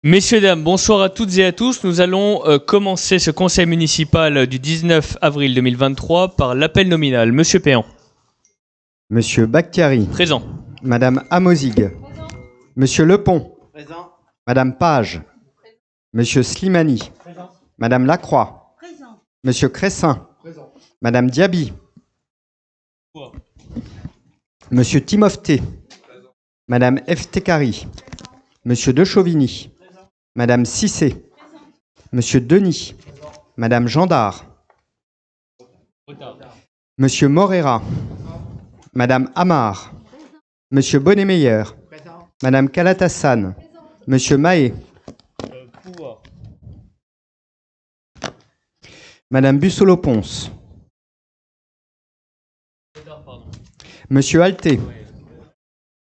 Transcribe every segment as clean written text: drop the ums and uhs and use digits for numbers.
Messieurs, dames, bonsoir à toutes et à tous. Nous allons commencer ce conseil municipal du 19 avril 2023 par l'appel nominal. Monsieur Péan. Monsieur Bakhtiari. Présent. Madame Amozig. Présent. Monsieur Lepont. Présent. Madame Page. Présent. Monsieur Slimani. Présent. Madame Lacroix. Présent. Monsieur Cressin. Présent. Madame Diaby. Monsieur Timofté. Madame Eftekari. Monsieur De Chauvigny. Madame Cissé. Monsieur Denis. Madame Gendard. Monsieur Morera. Madame Amar. Monsieur Bonnet-Meyer. Madame Kalatassan. Monsieur Mahé. Madame Bussolo-Pons. Monsieur Alté.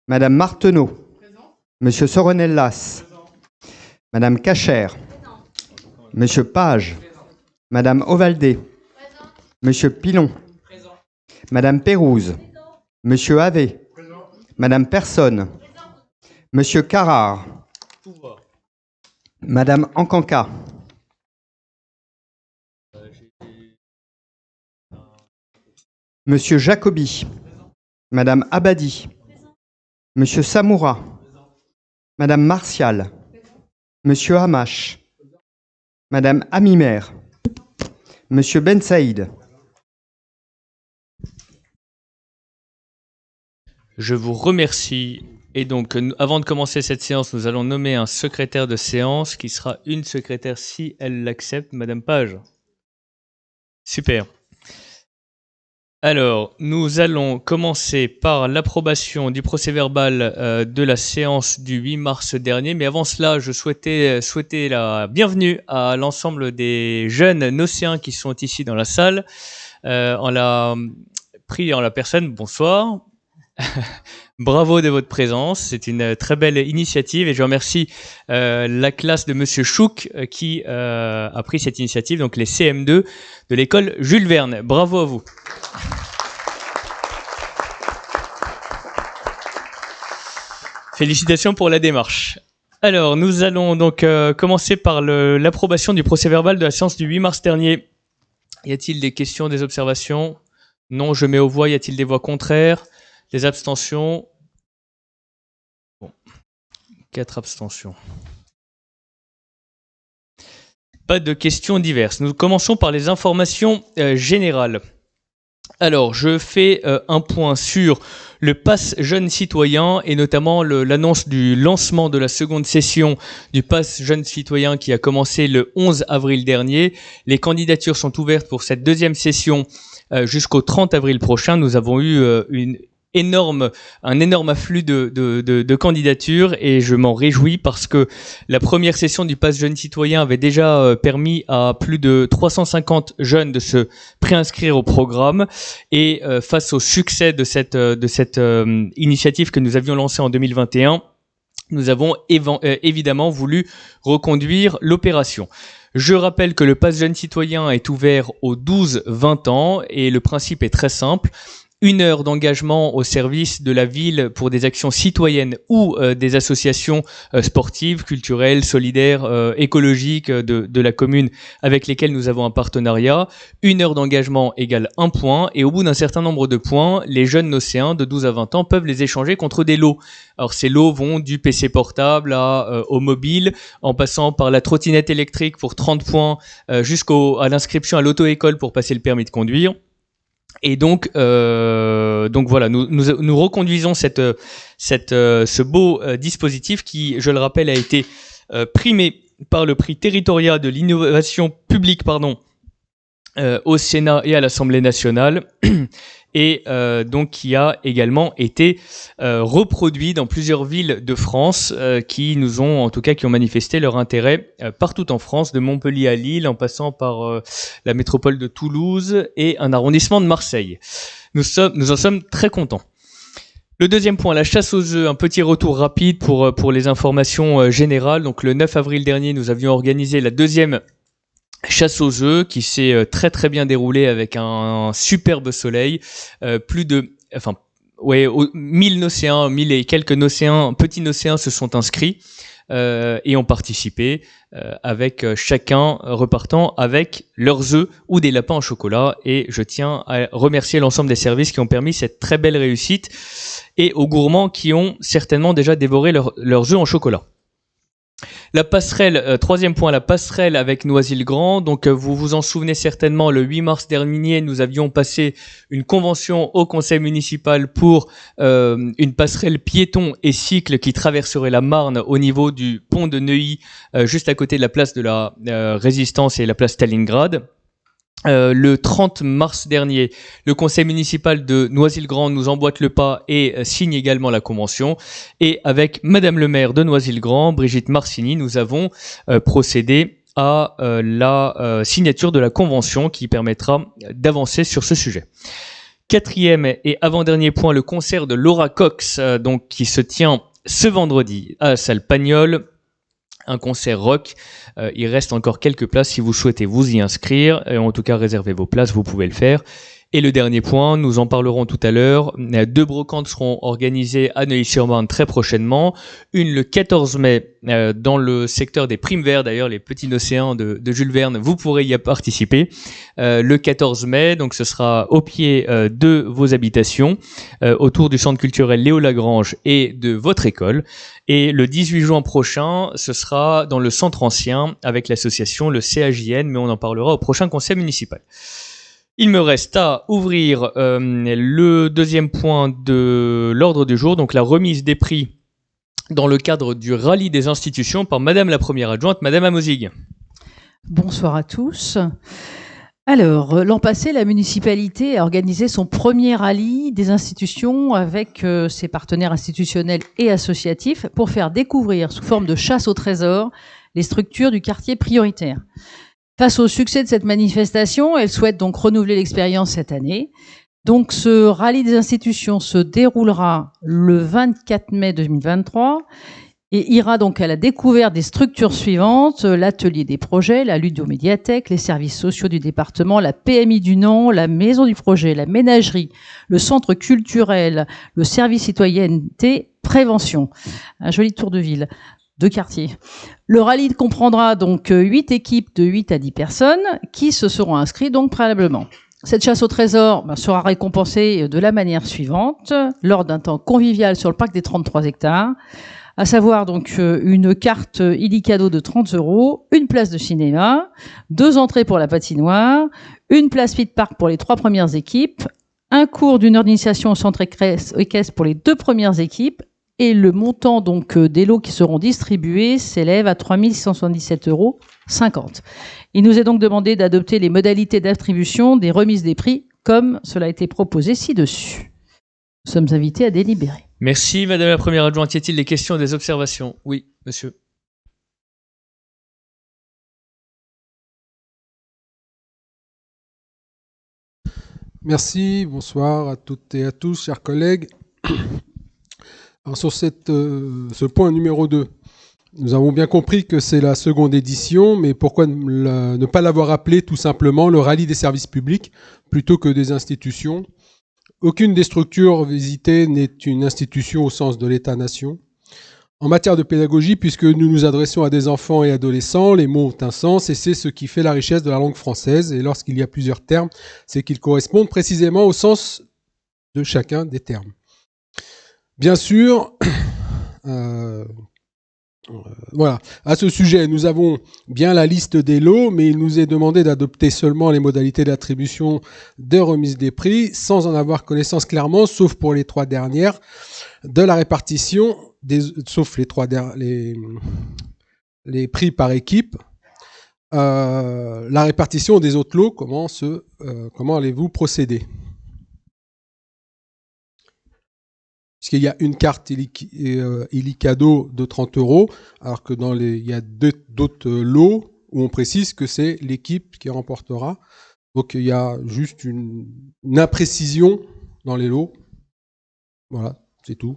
Madame Marteneau. Monsieur Soronellas. Madame Cacher. Monsieur Page. Madame Ovaldé. Monsieur Pilon. Madame Pérouse. Monsieur Havé. Madame Personne. Monsieur Carrard. Madame Ancanca. Monsieur Jacobi. Madame Abadi. Monsieur Samoura. Madame Martial. Monsieur Hamache. Madame Amimer. Monsieur Ben Saïd. Je vous remercie. Et donc, avant de commencer cette séance, nous allons nommer un secrétaire de séance qui sera une secrétaire si elle l'accepte, Madame Page. Super. Alors, nous allons commencer par l'approbation du procès-verbal de la séance du 8 mars dernier. Mais avant cela, je souhaitais souhaiter la bienvenue à l'ensemble des jeunes nocéens qui sont ici dans la salle. En la personne, bonsoir. Bravo de votre présence, c'est une très belle initiative et je remercie la classe de Monsieur Chouk qui a pris cette initiative, donc les CM2 de l'école Jules Verne. Bravo à vous. Félicitations pour la démarche. Alors, nous allons donc commencer par l'approbation du procès-verbal de la séance du 8 mars dernier. Y a-t-il des questions, des observations? Non, je mets aux voix. Y a-t-il des voix contraires? Des abstentions? Bon. 4 abstentions. Pas de questions diverses. Nous commençons par les informations générales. Alors, je fais un point sur le Pass Jeune Citoyen et notamment l'annonce du lancement de la seconde session du Pass Jeune Citoyen qui a commencé le 11 avril dernier. Les candidatures sont ouvertes pour cette deuxième session jusqu'au 30 avril prochain. Nous avons eu un énorme afflux de candidatures et je m'en réjouis parce que la première session du Pass Jeune Citoyen avait déjà permis à plus de 350 jeunes de se préinscrire au programme et face au succès de cette initiative que nous avions lancée en 2021, nous avons évidemment voulu reconduire l'opération. Je rappelle que le Pass Jeune Citoyen est ouvert aux 12-20 ans et le principe est très simple. 1 heure d'engagement au service de la ville pour des actions citoyennes ou des associations sportives, culturelles, solidaires, écologiques de la commune avec lesquelles nous avons un partenariat. 1 heure d'engagement égale 1 point, et au bout d'un certain nombre de points, les jeunes nocéens de 12 à 20 ans peuvent les échanger contre des lots. Alors ces lots vont du PC portable au mobile, en passant par la trottinette électrique pour 30 points jusqu'à l'inscription à l'auto-école pour passer le permis de conduire. Et donc voilà, nous reconduisons ce beau dispositif qui, je le rappelle, a été primé par le prix Territoria de l'innovation publique, au Sénat et à l'Assemblée nationale, et donc qui a également été reproduit dans plusieurs villes de France qui ont manifesté leur intérêt partout en France, de Montpellier à Lille, en passant par la métropole de Toulouse et un arrondissement de Marseille. Nous en sommes très contents. Le deuxième point, la chasse aux œufs, un petit retour rapide pour les informations générales. Donc le 9 avril dernier, nous avions organisé la deuxième chasse aux œufs qui s'est très très bien déroulée avec un superbe soleil. Plus de 1000 nocéens, 1000 et quelques nocéens, petits nocéens se sont inscrits et ont participé avec chacun repartant avec leurs œufs ou des lapins en chocolat. Et je tiens à remercier l'ensemble des services qui ont permis cette très belle réussite, et aux gourmands qui ont certainement déjà dévoré leurs œufs en chocolat. La passerelle, troisième point, la passerelle avec Noisy-le-Grand. Donc vous vous en souvenez certainement, le 8 mars dernier, nous avions passé une convention au conseil municipal pour une passerelle piéton et cycle qui traverserait la Marne au niveau du pont de Neuilly, juste à côté de la place de la Résistance et la place Stalingrad. Le 30 mars dernier, le conseil municipal de Noisy-le-Grand nous emboîte le pas et signe également la convention. Et avec Madame le maire de Noisy-le-Grand, Brigitte Marcini, nous avons procédé à la signature de la convention qui permettra d'avancer sur ce sujet. Quatrième et avant-dernier point, le concert de Laura Cox, donc qui se tient ce vendredi à la salle Pagnol. Un concert rock. Il reste encore quelques places si vous souhaitez vous y inscrire. Et en tout cas, réservez vos places, vous pouvez le faire. Et le dernier point, nous en parlerons tout à l'heure. 2 brocantes seront organisées à Neuilly-sur-Marne très prochainement. Une le 14 mai dans le secteur des Primes Verts, d'ailleurs les petits nocéans de Jules Verne, vous pourrez y participer. Le 14 mai, donc ce sera au pied de vos habitations, autour du centre culturel Léo Lagrange et de votre école. Et le 18 juin prochain, ce sera dans le centre ancien avec l'association le CAJN, mais on en parlera au prochain conseil municipal. Il me reste à ouvrir le deuxième point de l'ordre du jour, donc la remise des prix dans le cadre du rallye des institutions par Madame la première adjointe, Madame Amozig. Bonsoir à tous. Alors, l'an passé, la municipalité a organisé son premier rallye des institutions avec ses partenaires institutionnels et associatifs pour faire découvrir, sous forme de chasse au trésor, les structures du quartier prioritaire. Face au succès de cette manifestation, elle souhaite donc renouveler l'expérience cette année. Donc, ce rallye des institutions se déroulera le 24 mai 2023 et ira donc à la découverte des structures suivantes: l'atelier des projets, la ludiomédiathèque, les services sociaux du département, la PMI du Nant, la maison du projet, la ménagerie, le centre culturel, le service citoyenneté, prévention. Un joli tour de ville. De quartier. Le rallye comprendra donc 8 équipes de 8 à 10 personnes qui se seront inscrites donc préalablement. Cette chasse au trésor sera récompensée de la manière suivante, lors d'un temps convivial sur le parc des 33 hectares, à savoir donc une carte illicadeau de 30 €, une place de cinéma, 2 entrées pour la patinoire, une place Fit Park pour les 3 premières équipes, un cours d'1 heure d'initiation au centre équestre pour les 2 premières équipes. Et le montant donc des lots qui seront distribués s'élève à 3 677,50 €. Il nous est donc demandé d'adopter les modalités d'attribution des remises des prix comme cela a été proposé ci-dessus. Nous sommes invités à délibérer. Merci Madame la première adjointe. Y a-t-il des questions, des observations? Oui, monsieur. Merci, bonsoir à toutes et à tous, chers collègues. Alors sur ce point numéro 2, nous avons bien compris que c'est la seconde édition, mais pourquoi ne pas l'avoir appelé tout simplement le rallye des services publics plutôt que des institutions? Aucune des structures visitées n'est une institution au sens de l'État-nation. En matière de pédagogie, puisque nous nous adressons à des enfants et adolescents, les mots ont un sens et c'est ce qui fait la richesse de la langue française. Et lorsqu'il y a plusieurs termes, c'est qu'ils correspondent précisément au sens de chacun des termes. Bien sûr, voilà. À ce sujet, nous avons bien la liste des lots, mais il nous est demandé d'adopter seulement les modalités d'attribution de remise des prix, sans en avoir connaissance clairement, sauf pour les 3 dernières, de la répartition, sauf les prix par équipe. La répartition des autres lots, comment allez-vous procéder ? Puisqu'il y a une carte Illicado de 30 €, alors que il y a d'autres lots où on précise que c'est l'équipe qui remportera. Donc il y a juste une imprécision dans les lots. Voilà, c'est tout.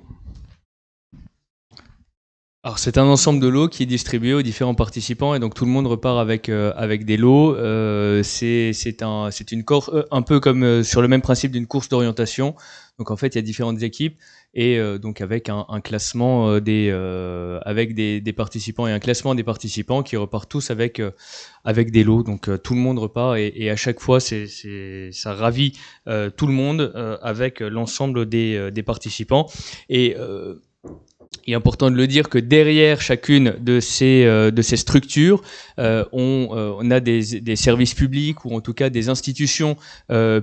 Alors c'est un ensemble de lots qui est distribué aux différents participants et donc tout le monde repart avec des lots. C'est un peu comme sur le même principe d'une course d'orientation. Donc en fait il y a différentes équipes et donc avec un classement avec des participants et un classement des participants qui repartent tous avec des lots. Donc tout le monde repart et à chaque fois ça ravit tout le monde avec l'ensemble des participants et il est important de le dire que derrière chacune de ces structures, on a des services publics ou en tout cas des institutions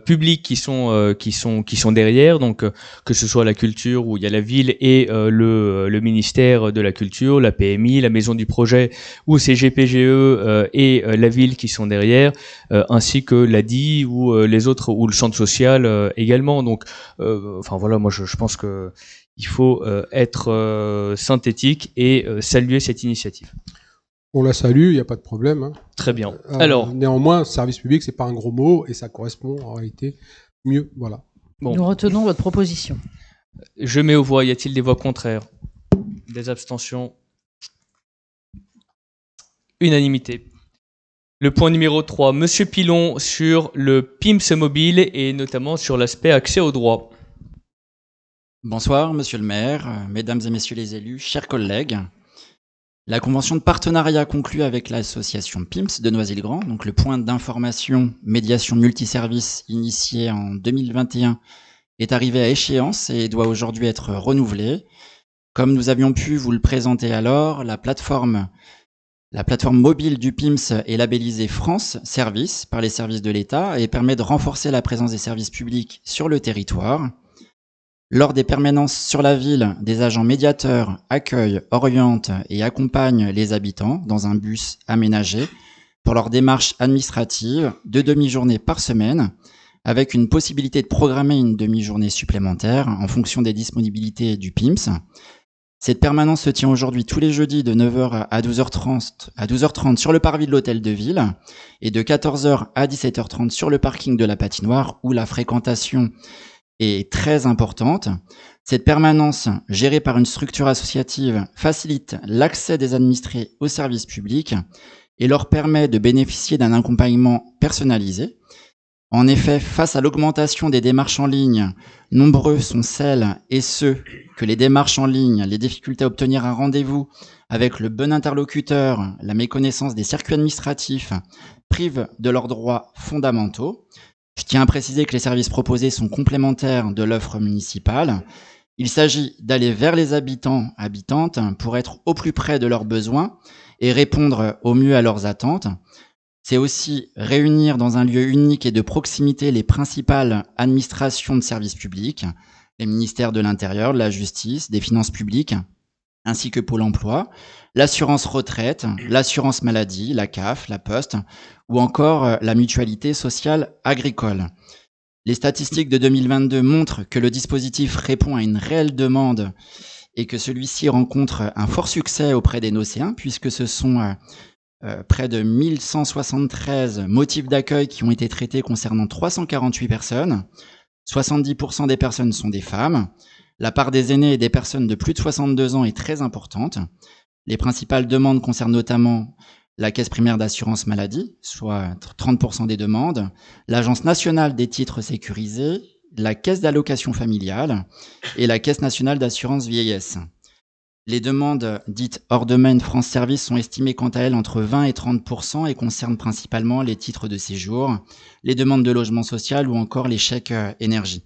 publiques qui sont derrière. Donc que ce soit la culture où il y a la ville et le ministère de la culture, la PMI, la maison du projet ou CGPGE et la ville qui sont derrière, ainsi que l'ADI ou les autres ou le centre social également. Donc enfin voilà, moi je pense que il faut être synthétique et saluer cette initiative. On la salue, il n'y a pas de problème. Hein. Très bien. Alors, néanmoins, service public, c'est pas un gros mot et ça correspond en réalité mieux. Voilà. Bon. Nous retenons votre proposition. Je mets aux voix. Y a-t-il des voix contraires ? Des abstentions ? Unanimité. Le point numéro 3, Monsieur Pilon sur le PIMS mobile et notamment sur l'aspect accès aux droits. Bonsoir, monsieur le maire, mesdames et messieurs les élus, chers collègues. La convention de partenariat conclue avec l'association PIMS de Noisy-le-Grand, donc le point d'information médiation multiservice initié en 2021, est arrivé à échéance et doit aujourd'hui être renouvelé. Comme nous avions pu vous le présenter alors, la plateforme mobile du PIMS est labellisée France Service par les services de l'État et permet de renforcer la présence des services publics sur le territoire. Lors des permanences sur la ville, des agents médiateurs accueillent, orientent et accompagnent les habitants dans un bus aménagé pour leurs démarches administratives, 2 demi-journées par semaine, avec une possibilité de programmer une demi-journée supplémentaire en fonction des disponibilités du PIMS. Cette permanence se tient aujourd'hui tous les jeudis de 9h à 12h30 sur le parvis de l'hôtel de ville et de 14h à 17h30 sur le parking de la patinoire où la fréquentation est très importante. Cette permanence, gérée par une structure associative, facilite l'accès des administrés aux services publics et leur permet de bénéficier d'un accompagnement personnalisé. En effet, face à l'augmentation des démarches en ligne, nombreux sont celles et ceux que les démarches en ligne, les difficultés à obtenir un rendez-vous avec le bon interlocuteur, la méconnaissance des circuits administratifs, privent de leurs droits fondamentaux. Je tiens à préciser que les services proposés sont complémentaires de l'offre municipale. Il s'agit d'aller vers les habitants, habitantes, pour être au plus près de leurs besoins et répondre au mieux à leurs attentes. C'est aussi réunir dans un lieu unique et de proximité les principales administrations de services publics, les ministères de l'Intérieur, de la Justice, des Finances publiques, ainsi que Pôle emploi, l'assurance retraite, l'assurance maladie, la CAF, la Poste, ou encore la mutualité sociale agricole. Les statistiques de 2022 montrent que le dispositif répond à une réelle demande et que celui-ci rencontre un fort succès auprès des Nocéens, puisque ce sont près de 1173 motifs d'accueil qui ont été traités concernant 348 personnes. 70% des personnes sont des femmes. La part des aînés et des personnes de plus de 62 ans est très importante. Les principales demandes concernent notamment la Caisse primaire d'assurance maladie, soit 30% des demandes, l'Agence nationale des titres sécurisés, la Caisse d'allocation familiale et la Caisse nationale d'assurance vieillesse. Les demandes dites hors domaine France Service sont estimées quant à elles entre 20 et 30% et concernent principalement les titres de séjour, les demandes de logement social ou encore les chèques énergie.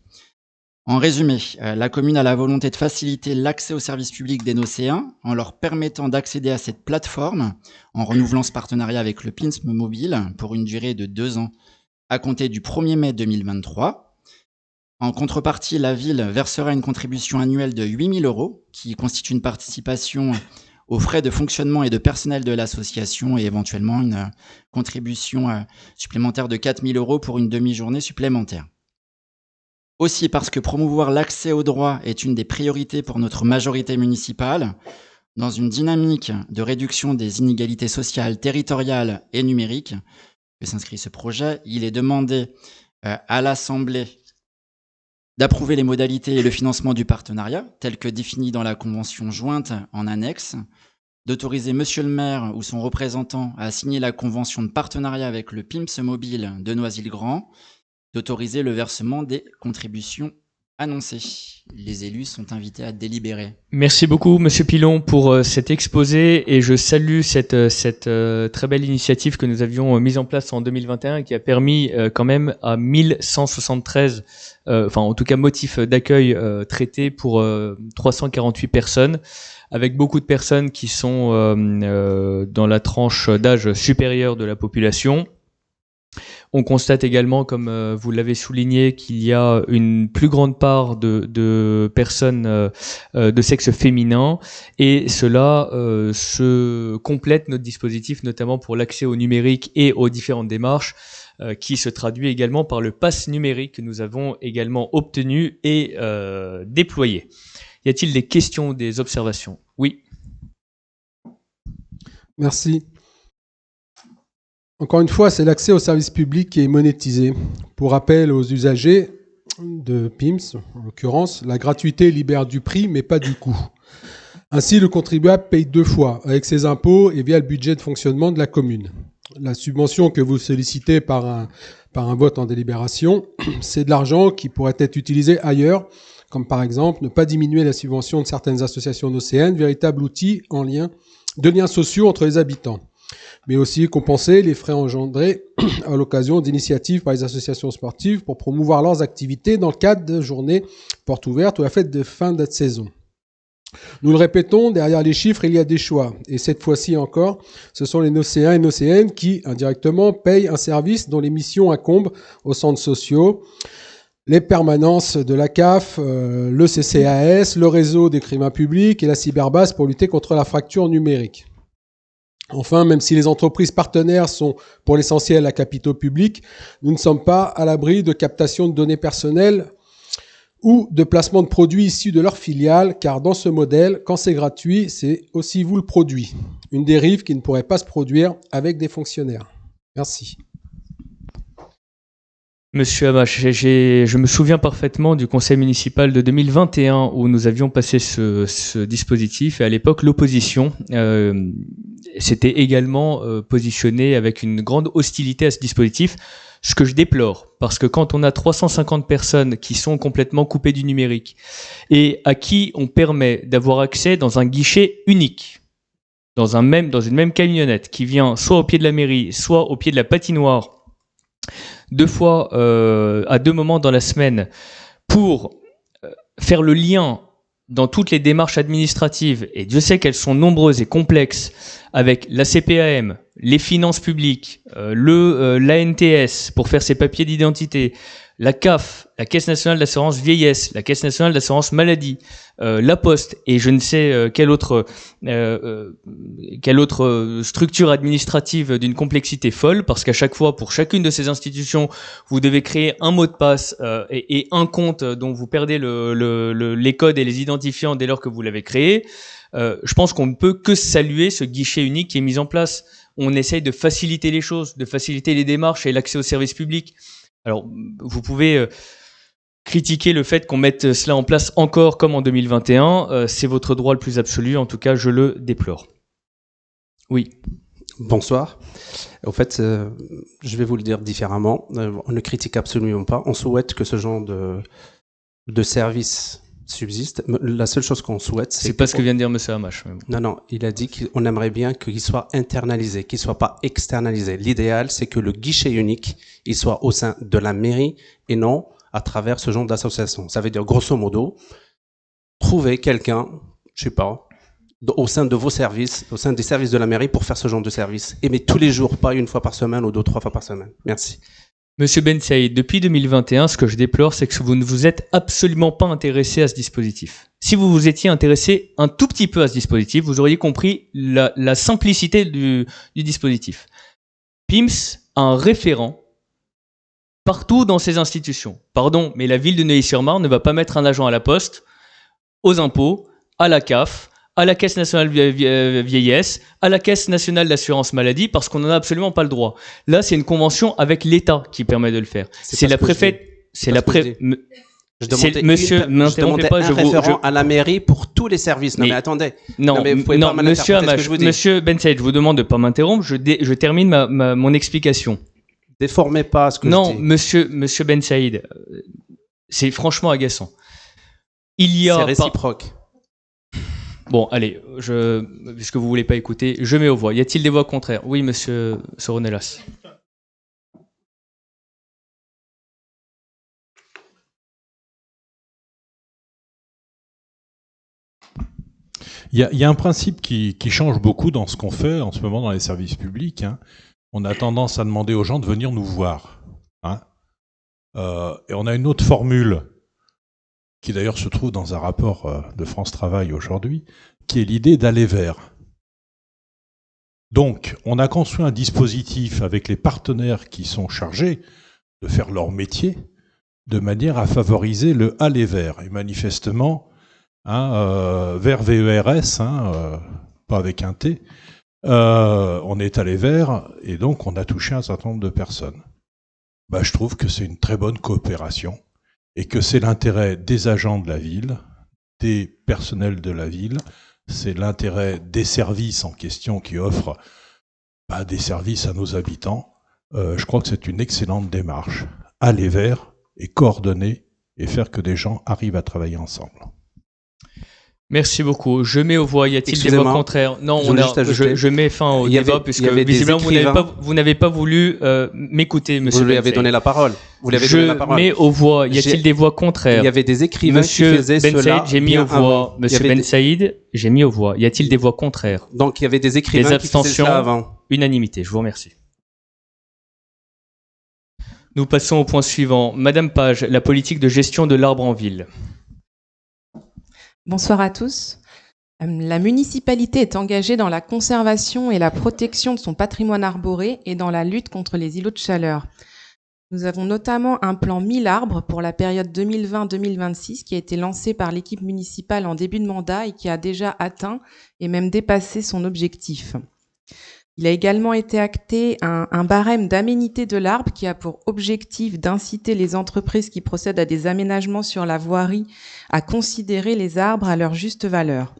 En résumé, la commune a la volonté de faciliter l'accès aux services publics des Nocéens en leur permettant d'accéder à cette plateforme en renouvelant ce partenariat avec le PIMS Mobile pour une durée de 2 ans à compter du 1er mai 2023. En contrepartie, la ville versera une contribution annuelle de 8 000 € qui constitue une participation aux frais de fonctionnement et de personnel de l'association et éventuellement une contribution supplémentaire de 4 000 € pour une demi-journée supplémentaire. Aussi parce que promouvoir l'accès aux droits est une des priorités pour notre majorité municipale, dans une dynamique de réduction des inégalités sociales, territoriales et numériques que s'inscrit ce projet, il est demandé à l'Assemblée d'approuver les modalités et le financement du partenariat, tel que défini dans la convention jointe en annexe, d'autoriser Monsieur le maire ou son représentant à signer la convention de partenariat avec le PIMS Mobile de Noisy-le-Grand, d'autoriser le versement des contributions annoncées. Les élus sont invités à délibérer. Merci beaucoup, Monsieur Pilon, pour cet exposé et je salue cette très belle initiative que nous avions mise en place en 2021 et qui a permis quand même à 1173, enfin en tout cas motifs d'accueil traités pour 348 personnes, avec beaucoup de personnes qui sont dans la tranche d'âge supérieure de la population. On constate également, comme vous l'avez souligné, qu'il y a une plus grande part de personnes de sexe féminin et cela se complète notre dispositif, notamment pour l'accès au numérique et aux différentes démarches, qui se traduit également par le pass numérique que nous avons également obtenu et déployé. Y a-t-il des questions, des observations? Oui. Merci. Encore une fois, c'est l'accès aux services publics qui est monétisé. Pour rappel aux usagers de PIMS, en l'occurrence, la gratuité libère du prix, mais pas du coût. Ainsi, le contribuable paye 2 fois, avec ses impôts et via le budget de fonctionnement de la commune. La subvention que vous sollicitez par un vote en délibération, c'est de l'argent qui pourrait être utilisé ailleurs, comme par exemple ne pas diminuer la subvention de certaines associations nocéennes, véritable outil de liens sociaux entre les habitants, mais aussi compenser les frais engendrés à l'occasion d'initiatives par les associations sportives pour promouvoir leurs activités dans le cadre de journées portes ouvertes ou la fête de fin de saison. Nous le répétons, derrière les chiffres, il y a des choix. Et cette fois-ci encore, ce sont les Nocéens et Nocéennes qui, indirectement, payent un service dont les missions incombent aux centres sociaux, les permanences de la CAF, le CCAS, le réseau d'écrivains publics et la cyberbase pour lutter contre la fracture numérique. Enfin, même si les entreprises partenaires sont pour l'essentiel à capitaux publics, nous ne sommes pas à l'abri de captation de données personnelles ou de placement de produits issus de leurs filiales, car dans ce modèle, quand c'est gratuit, c'est aussi vous le produit. Une dérive qui ne pourrait pas se produire avec des fonctionnaires. Merci. Monsieur Hamache, je me souviens parfaitement du conseil municipal de 2021 où nous avions passé ce dispositif et à l'époque l'opposition s'était également positionnée avec une grande hostilité à ce dispositif, ce que je déplore parce que quand on a 350 personnes qui sont complètement coupées du numérique et à qui on permet d'avoir accès dans un guichet unique, dans une même camionnette qui vient soit au pied de la mairie, soit au pied de la patinoire, 2 fois à 2 moments dans la semaine pour faire le lien dans toutes les démarches administratives, et Dieu sait qu'elles sont nombreuses et complexes, avec la CPAM, les finances publiques, l'ANTS pour faire ses papiers d'identité, la CAF, la Caisse nationale d'assurance vieillesse, la Caisse nationale d'assurance maladie, la Poste et je ne sais quelle autre structure administrative d'une complexité folle, parce qu'à chaque fois, pour chacune de ces institutions, vous devez créer un mot de passe et un compte dont vous perdez les codes et les identifiants dès lors que vous l'avez créé. Je pense qu'on ne peut que saluer ce guichet unique qui est mis en place. On essaye de faciliter les choses, de faciliter les démarches et l'accès aux services publics. Alors, vous pouvez critiquer le fait qu'on mette cela en place encore comme en 2021. C'est votre droit le plus absolu. En tout cas, je le déplore. Oui. Bonsoir. Au fait, je vais vous le dire différemment. On ne critique absolument pas. On souhaite que ce genre de service subsiste. La seule chose qu'on souhaite, c'est pas ce que vient de dire Monsieur Hamache. Non, il a dit qu'on aimerait bien qu'il soit internalisé, qu'il soit pas externalisé. L'idéal, c'est que le guichet unique, il soit au sein de la mairie et non à travers ce genre d'association. Ça veut dire, grosso modo, trouver quelqu'un, je sais pas, au sein de vos services, au sein des services de la mairie pour faire ce genre de service. Et mais tous les jours, pas une fois par semaine ou 2-3 fois par semaine. Merci. Monsieur Ben Saïd, depuis 2021, ce que je déplore, c'est que vous ne vous êtes absolument pas intéressé à ce dispositif. Si vous vous étiez intéressé un tout petit peu à ce dispositif, vous auriez compris la simplicité du dispositif. PIMS a un référent partout dans ses institutions. Pardon, mais la ville de Neuilly-sur-Marne ne va pas mettre un agent à la poste, aux impôts, à la CAF, à la Caisse nationale vieillesse, à la Caisse nationale d'assurance maladie, parce qu'on n'en a absolument pas le droit. Là, c'est une convention avec l'État qui permet de le faire. C'est la préfète... C'est la préfète... Monsieur, m'interrompez pas, je référent à la mairie pour tous les services. Non, mais attendez. Non, monsieur Hamache, monsieur Ben Saïd, je vous demande de pas m'interrompre, je termine mon explication. Déformez pas ce que je dis. Non, monsieur Ben Saïd, c'est franchement agaçant. C'est réciproque. Bon, allez, puisque vous voulez pas écouter, je mets aux voix. Y a-t-il des voix contraires? Oui, monsieur Soronellas. Il y a un principe qui change beaucoup dans ce qu'on fait en ce moment dans les services publics. Hein. On a tendance à demander aux gens de venir nous voir. Hein. Et on a une autre formule qui d'ailleurs se trouve dans un rapport de France Travail aujourd'hui, qui est l'idée d'aller vers. Donc, on a construit un dispositif avec les partenaires qui sont chargés de faire leur métier, de manière à favoriser le aller vers. Et manifestement, vers VERS, pas avec un T, on est allé vers, et donc on a touché un certain nombre de personnes. Je trouve que c'est une très bonne coopération, et que c'est l'intérêt des agents de la ville, des personnels de la ville, c'est l'intérêt des services en question qui offrent des services à nos habitants. Je crois que c'est une excellente démarche. Aller vers et coordonner et faire que des gens arrivent à travailler ensemble. Merci beaucoup. Je mets aux voix. Y a-t-il des voix contraires? Non, je mets fin au débat puisque visiblement vous n'avez pas voulu m'écouter, monsieur. Vous lui avez donné la parole. Je mets aux voix. Y a-t-il des voix contraires? Il y avait des écrivains qui faisaient cela. J'ai mis aux voix. Monsieur Ben Saïd, j'ai mis aux voix. Y a-t-il des voix contraires? Donc il y avait des écrivains qui faisaient cela avant. Unanimité. Je vous remercie. Nous passons au point suivant. Madame Page, la politique de gestion de l'arbre en ville. Bonsoir à tous. La municipalité est engagée dans la conservation et la protection de son patrimoine arboré et dans la lutte contre les îlots de chaleur. Nous avons notamment un plan 1000 arbres pour la période 2020-2026 qui a été lancé par l'équipe municipale en début de mandat et qui a déjà atteint et même dépassé son objectif. Il a également été acté un barème d'aménité de l'arbre qui a pour objectif d'inciter les entreprises qui procèdent à des aménagements sur la voirie à considérer les arbres à leur juste valeur.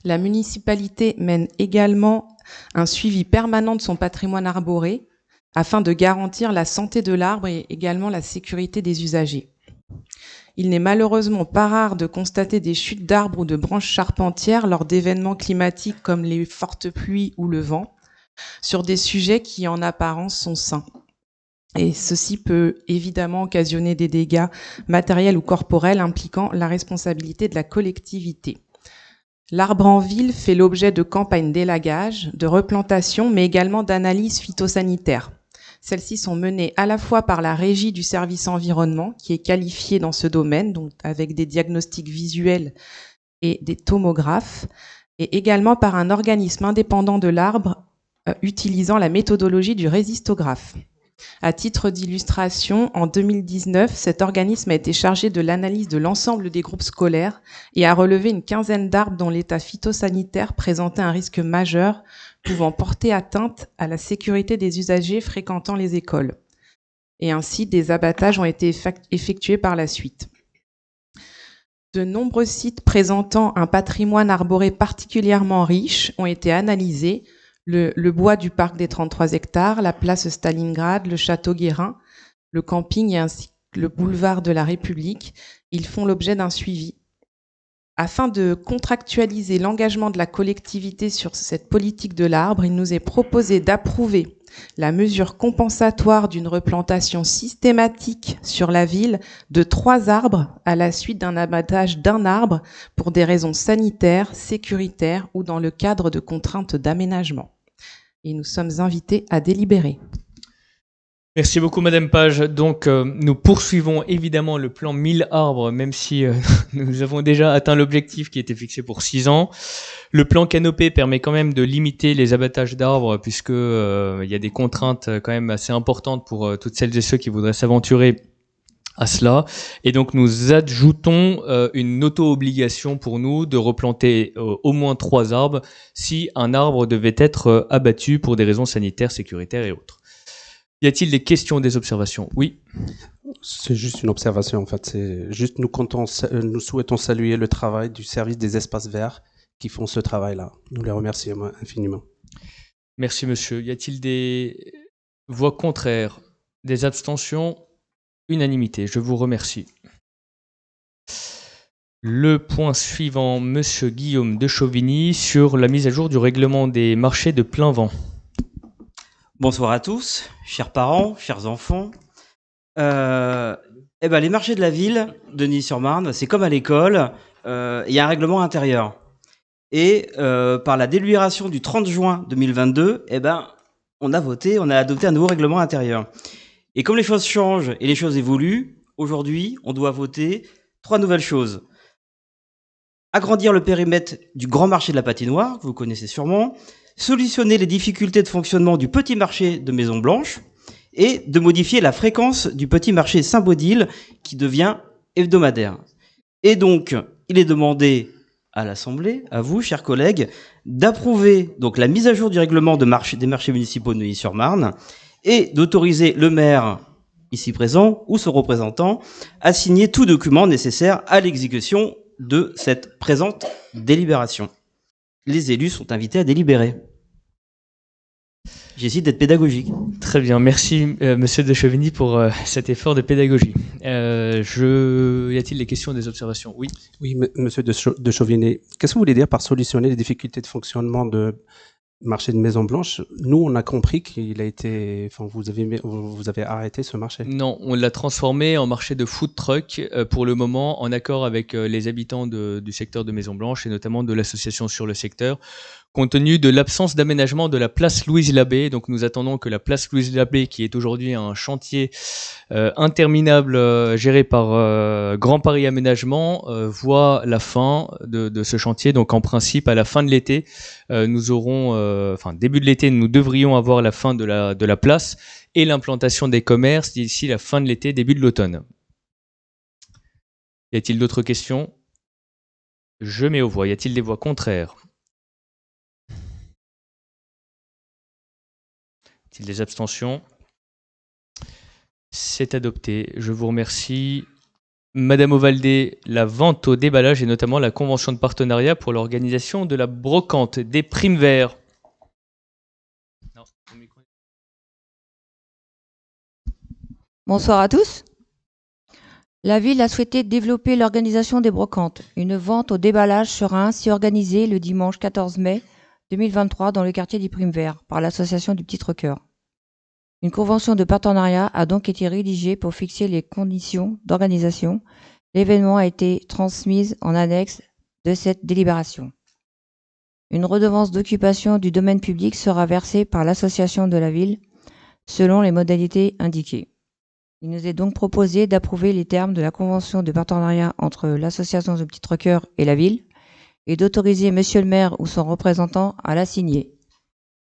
La municipalité mène également un suivi permanent de son patrimoine arboré afin de garantir la santé de l'arbre et également la sécurité des usagers. Il n'est malheureusement pas rare de constater des chutes d'arbres ou de branches charpentières lors d'événements climatiques comme les fortes pluies ou le vent, sur des sujets qui en apparence sont sains. Et ceci peut évidemment occasionner des dégâts matériels ou corporels impliquant la responsabilité de la collectivité. L'arbre en ville fait l'objet de campagnes d'élagage, de replantation, mais également d'analyses phytosanitaires. Celles-ci sont menées à la fois par la régie du service environnement, qui est qualifiée dans ce domaine, donc avec des diagnostics visuels et des tomographes, et également par un organisme indépendant de l'arbre utilisant la méthodologie du résistographe. À titre d'illustration, en 2019, cet organisme a été chargé de l'analyse de l'ensemble des groupes scolaires et a relevé une quinzaine d'arbres dont l'état phytosanitaire présentait un risque majeur pouvant porter atteinte à la sécurité des usagers fréquentant les écoles. Et ainsi, des abattages ont été effectués par la suite. De nombreux sites présentant un patrimoine arboré particulièrement riche ont été analysés, le bois du parc des 33 hectares, la place Stalingrad, le château Guérin, le camping et ainsi que le boulevard de la République. Ils font l'objet d'un suivi. Afin de contractualiser l'engagement de la collectivité sur cette politique de l'arbre, il nous est proposé d'approuver la mesure compensatoire d'une replantation systématique sur la ville de 3 arbres à la suite d'un abattage d'un arbre pour des raisons sanitaires, sécuritaires ou dans le cadre de contraintes d'aménagement. Et nous sommes invités à délibérer. Merci beaucoup Madame Page. Donc nous poursuivons évidemment le plan 1000 arbres, même si nous avons déjà atteint l'objectif qui était fixé pour 6 ans. Le plan canopé permet quand même de limiter les abattages d'arbres puisque il y a des contraintes quand même assez importantes pour toutes celles et ceux qui voudraient s'aventurer à cela. Et donc nous adjoutons une auto-obligation pour nous de replanter au moins 3 arbres si un arbre devait être abattu pour des raisons sanitaires, sécuritaires et autres. Y a-t-il des questions, des observations? Oui. C'est juste une observation en fait. C'est juste nous souhaitons saluer le travail du service des espaces verts qui font ce travail-là. Nous les remercions infiniment. Merci monsieur. Y a-t-il des voix contraires, des abstentions? Unanimité. Je vous remercie. Le point suivant, monsieur Guillaume de Chauvigny, sur la mise à jour du règlement des marchés de plein vent. Bonsoir à tous, chers parents, chers enfants. Les marchés de la ville de Neuilly-sur-Marne, c'est comme à l'école, il y a un règlement intérieur. Et par la délibération du 30 juin 2022, on a adopté un nouveau règlement intérieur. Et comme les choses changent et les choses évoluent, aujourd'hui, on doit voter 3 nouvelles choses. Agrandir le périmètre du grand marché de la patinoire, que vous connaissez sûrement, solutionner les difficultés de fonctionnement du petit marché de Maison Blanche et de modifier la fréquence du petit marché Saint-Baudile qui devient hebdomadaire. Et donc, il est demandé à l'Assemblée, à vous, chers collègues, d'approuver donc la mise à jour du règlement des marchés municipaux de Neuilly-sur-Marne et d'autoriser le maire, ici présent, ou son représentant, à signer tout document nécessaire à l'exécution de cette présente délibération. Les élus sont invités à délibérer. J'essaie d'être pédagogique. Très bien, merci monsieur de Chauvigny pour cet effort de pédagogie. Y a-t-il des questions, des observations? Oui. Oui, monsieur de Chauvigny, qu'est-ce que vous voulez dire par solutionner les difficultés de fonctionnement de marché de Maison Blanche? Nous, on a compris qu'il a été, vous avez arrêté ce marché. Non, on l'a transformé en marché de food truck pour le moment, en accord avec les habitants du secteur de Maison Blanche et notamment de l'association sur le secteur, compte tenu de l'absence d'aménagement de la place Louise Labbé. Donc nous attendons que la place Louise Labbé, qui est aujourd'hui un chantier interminable géré par Grand Paris Aménagement, voit la fin de ce chantier. Donc en principe, à la fin de l'été, nous aurons, début de l'été, nous devrions avoir la fin de la place et l'implantation des commerces d'ici la fin de l'été, début de l'automne. Y a-t-il d'autres questions? Je mets aux voix. Y a-t-il des voix contraires? Y a-t-il des abstentions? C'est adopté. Je vous remercie. Madame Ovaldé, la vente au déballage et notamment la convention de partenariat pour l'organisation de la brocante des primes verts. Bonsoir à tous. La ville a souhaité développer l'organisation des brocantes. Une vente au déballage sera ainsi organisée le dimanche 14 mai 2023 dans le quartier des Primes Verts par l'association du Petit Troqueur. Une convention de partenariat a donc été rédigée pour fixer les conditions d'organisation. L'événement a été transmis en annexe de cette délibération. Une redevance d'occupation du domaine public sera versée par l'association de la ville selon les modalités indiquées. Il nous est donc proposé d'approuver les termes de la convention de partenariat entre l'association du Petit Troqueur et la ville et d'autoriser monsieur le maire ou son représentant à la signer.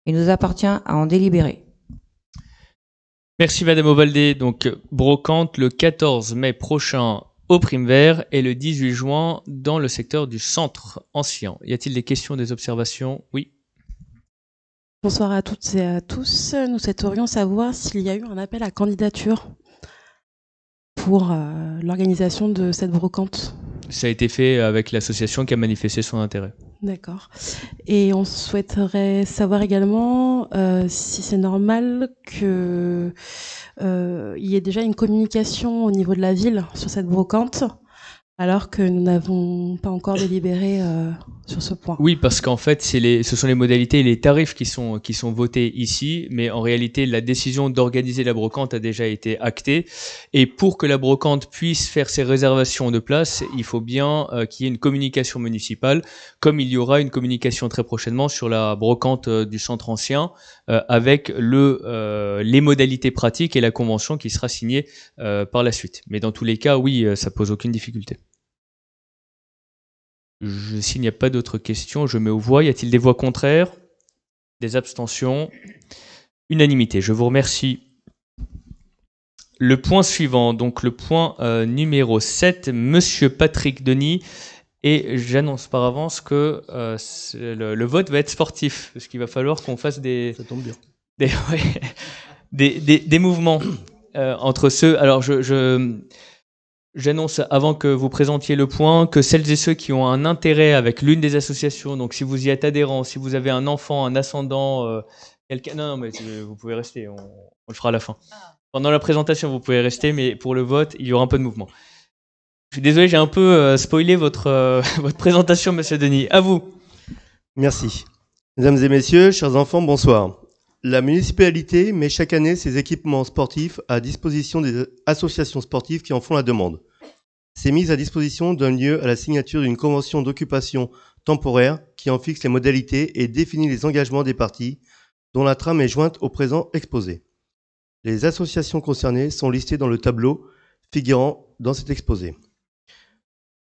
Il nous appartient à en délibérer. Merci Madame Ovaldé. Donc, brocante le 14 mai prochain au Primes Verts et le 18 juin dans le secteur du centre ancien. Y a-t-il des questions, des observations? Oui. Bonsoir à toutes et à tous. Nous souhaiterions savoir s'il y a eu un appel à candidature pour l'organisation de cette brocante. Ça a été fait avec l'association qui a manifesté son intérêt. D'accord. Et on souhaiterait savoir également si c'est normal que il y ait déjà une communication au niveau de la ville sur cette brocante, alors que nous n'avons pas encore délibéré sur ce point. Oui, parce qu'en fait, ce sont les modalités et les tarifs qui sont votés ici, mais en réalité, la décision d'organiser la brocante a déjà été actée. Et pour que la brocante puisse faire ses réservations de place, il faut bien qu'il y ait une communication municipale, comme il y aura une communication très prochainement sur la brocante du centre ancien, avec les modalités pratiques et la convention qui sera signée par la suite. Mais dans tous les cas, oui, ça pose aucune difficulté. S'il n'y a pas d'autres questions, je mets aux voix. Y a-t-il des voix contraires? Des abstentions? Unanimité. Je vous remercie. Le point suivant, donc le point numéro 7, Monsieur Patrick Denis. Et j'annonce par avance que le vote va être sportif, parce qu'il va falloir qu'on fasse Ça tombe bien. des mouvements entre ceux... Alors, j'annonce, avant que vous présentiez le point, que celles et ceux qui ont un intérêt avec l'une des associations, donc si vous y êtes adhérent, si vous avez un enfant, un ascendant, quelqu'un... Non, mais vous pouvez rester, on le fera à la fin. Pendant la présentation, vous pouvez rester, mais pour le vote, il y aura un peu de mouvement. Je suis désolé, j'ai un peu spoilé votre présentation, Monsieur Denis. À vous. Merci. Mesdames et messieurs, chers enfants, bonsoir. La municipalité met chaque année ses équipements sportifs à disposition des associations sportives qui en font la demande. Ces mises à disposition donnent lieu à la signature d'une convention d'occupation temporaire qui en fixe les modalités et définit les engagements des parties, dont la trame est jointe au présent exposé. Les associations concernées sont listées dans le tableau figurant dans cet exposé.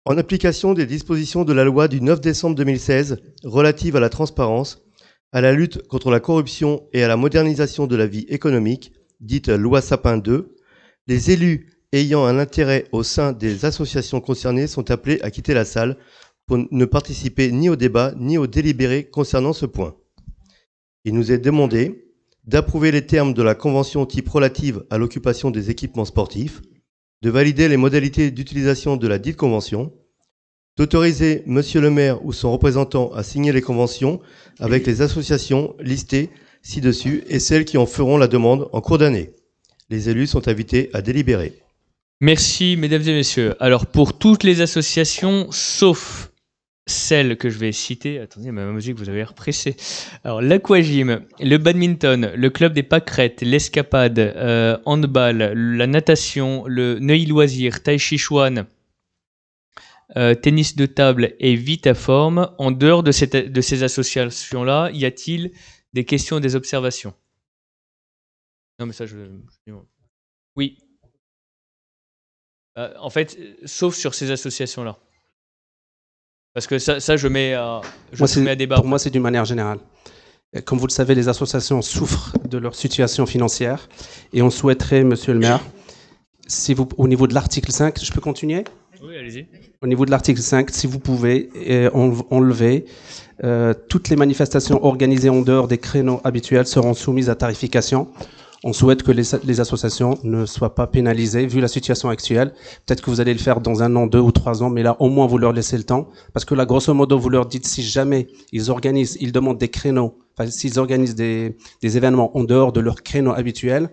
En application des dispositions de la loi du 9 décembre 2016 relative à la transparence, à la lutte contre la corruption et à la modernisation de la vie économique, dite loi Sapin 2, les élus ayant un intérêt au sein des associations concernées sont appelés à quitter la salle pour ne participer ni au débat ni au délibéré concernant ce point. Il nous est demandé d'approuver les termes de la convention type relative à l'occupation des équipements sportifs, de valider les modalités d'utilisation de la dite convention, d'autoriser Monsieur le maire ou son représentant à signer les conventions avec les associations listées ci-dessus et celles qui en feront la demande en cours d'année. Les élus sont invités à délibérer. Merci, mesdames et messieurs. Alors, pour toutes les associations, sauf celles que je vais citer, attendez, ma musique, vous avez l'air pressé. Alors, l'aquagym, le badminton, le club des pâquerettes, l'escapade, handball, la natation, le Neuilly Loisirs, tai chi chuan, tennis de table et Vitaform. En dehors de ces associations-là, y a-t-il des questions ou des observations? Non, mais ça, oui. En fait, sauf sur ces associations-là. Parce que ça je mets à débat. Pour moi, c'est d'une manière générale. Comme vous le savez, les associations souffrent de leur situation financière et on souhaiterait, monsieur le maire, si vous, au niveau de l'article 5, je peux continuer? Oui, allez-y. Au niveau de l'article 5, si vous pouvez enlever toutes les manifestations organisées en dehors des créneaux habituels seront soumises à tarification. On souhaite que les associations ne soient pas pénalisées vu la situation actuelle. Peut-être que vous allez le faire dans 1 an, 2 ou 3 ans, mais là, au moins, vous leur laissez le temps. Parce que là, grosso modo, vous leur dites, si jamais ils demandent des créneaux, enfin, s'ils organisent des événements en dehors de leurs créneaux habituels,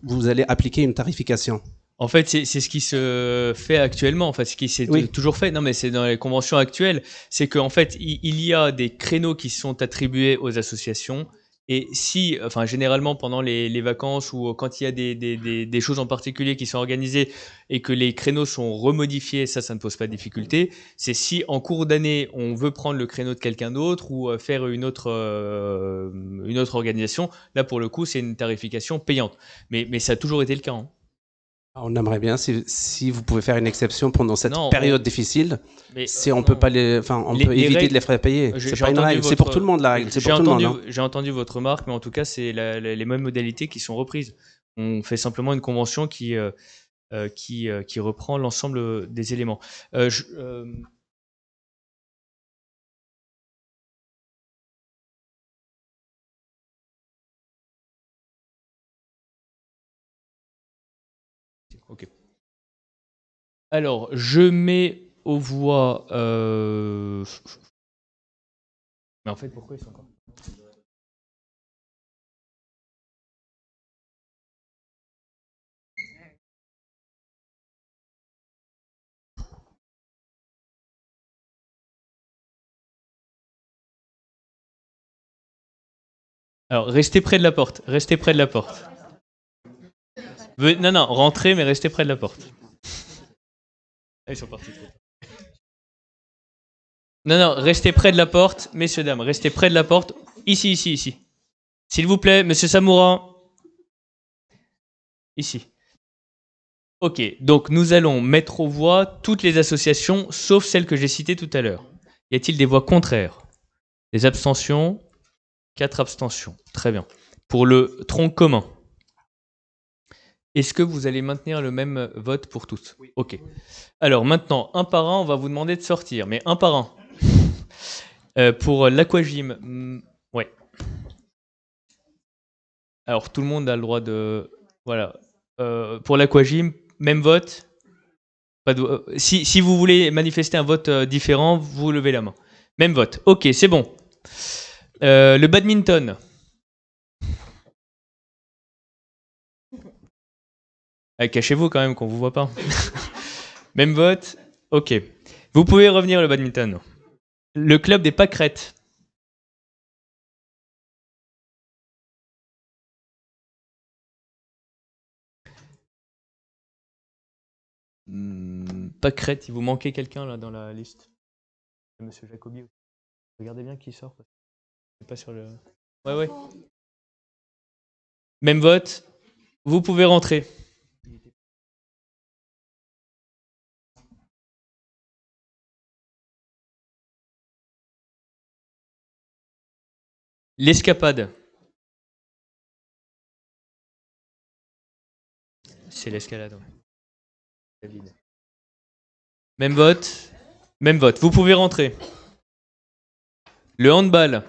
vous allez appliquer une tarification. En fait, c'est ce qui se fait actuellement. En fait, ce qui s'est toujours fait. Non, mais c'est dans les conventions actuelles. C'est qu'en fait, il y a des créneaux qui sont attribués aux associations. Et si, enfin, généralement pendant les vacances ou quand il y a des choses en particulier qui sont organisées et que les créneaux sont remodifiés, ça ne pose pas de difficulté. C'est si en cours d'année on veut prendre le créneau de quelqu'un d'autre ou faire une autre organisation, là pour le coup c'est une tarification payante. Mais ça a toujours été le cas. Hein. On aimerait bien si vous pouvez faire une exception pendant cette période difficile. Si on peut pas on peut éviter règles, de les faire payer. C'est pas une règle, c'est pour tout le monde la règle. C'est pour tout le monde. Hein. J'ai entendu votre remarque, mais en tout cas c'est les mêmes modalités qui sont reprises. On fait simplement une convention qui reprend l'ensemble des éléments. Ok. Alors, je mets aux voix Mais en fait, pourquoi ils sont encore... Alors, restez près de la porte. Restez près de la porte. Non, rentrez, mais restez près de la porte. Ah, ils sont partis trop tard. Non, restez près de la porte, messieurs, dames. Restez près de la porte. Ici. S'il vous plaît, monsieur Samoura. Ici. Ok, donc nous allons mettre aux voix toutes les associations, sauf celles que j'ai citées tout à l'heure. Y a-t-il des voix contraires? Des abstentions? 4 abstentions. Très bien. Pour le tronc commun, est-ce que vous allez maintenir le même vote pour tous? Oui. Ok. Alors maintenant, un par un, on va vous demander de sortir, mais un par un. Pour l'aquagym, ouais. Alors tout le monde a le droit de... Voilà. Pour l'aquagym, même vote. Si vous voulez manifester un vote différent, vous levez la main. Même vote. Ok, c'est bon. Le badminton. Cachez-vous quand même qu'on vous voit pas. Même vote. Ok. Vous pouvez revenir le badminton. Le club des pâquerettes. Pâquerettes, il vous manquait quelqu'un là dans la liste. Monsieur Jacobi. Regardez bien qui sort. C'est pas sur le... Ouais. Même vote. Vous pouvez rentrer. L'escapade. C'est l'escalade, ouais. David. Même vote. Même vote. Vous pouvez rentrer. Le handball.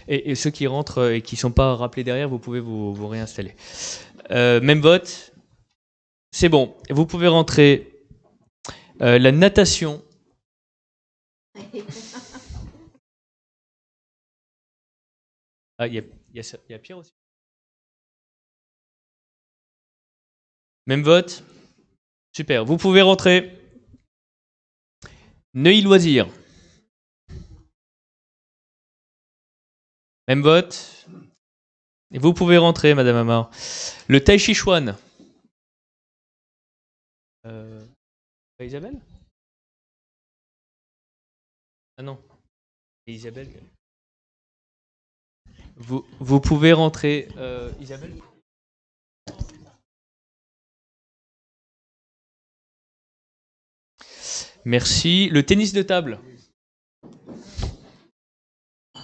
Et ceux qui rentrent et qui ne sont pas rappelés derrière, vous pouvez vous réinstaller. Même vote. C'est bon. Vous pouvez rentrer. La natation. Ah, il y a Pierre aussi. Même vote. Super. Vous pouvez rentrer. Neuilly Loisirs. Même vote. Et vous pouvez rentrer, Madame Amar. Le Tai Chi Chuan. Isabelle? Ah non. Et Isabelle. Vous pouvez rentrer, Isabelle? Merci. Le tennis de table.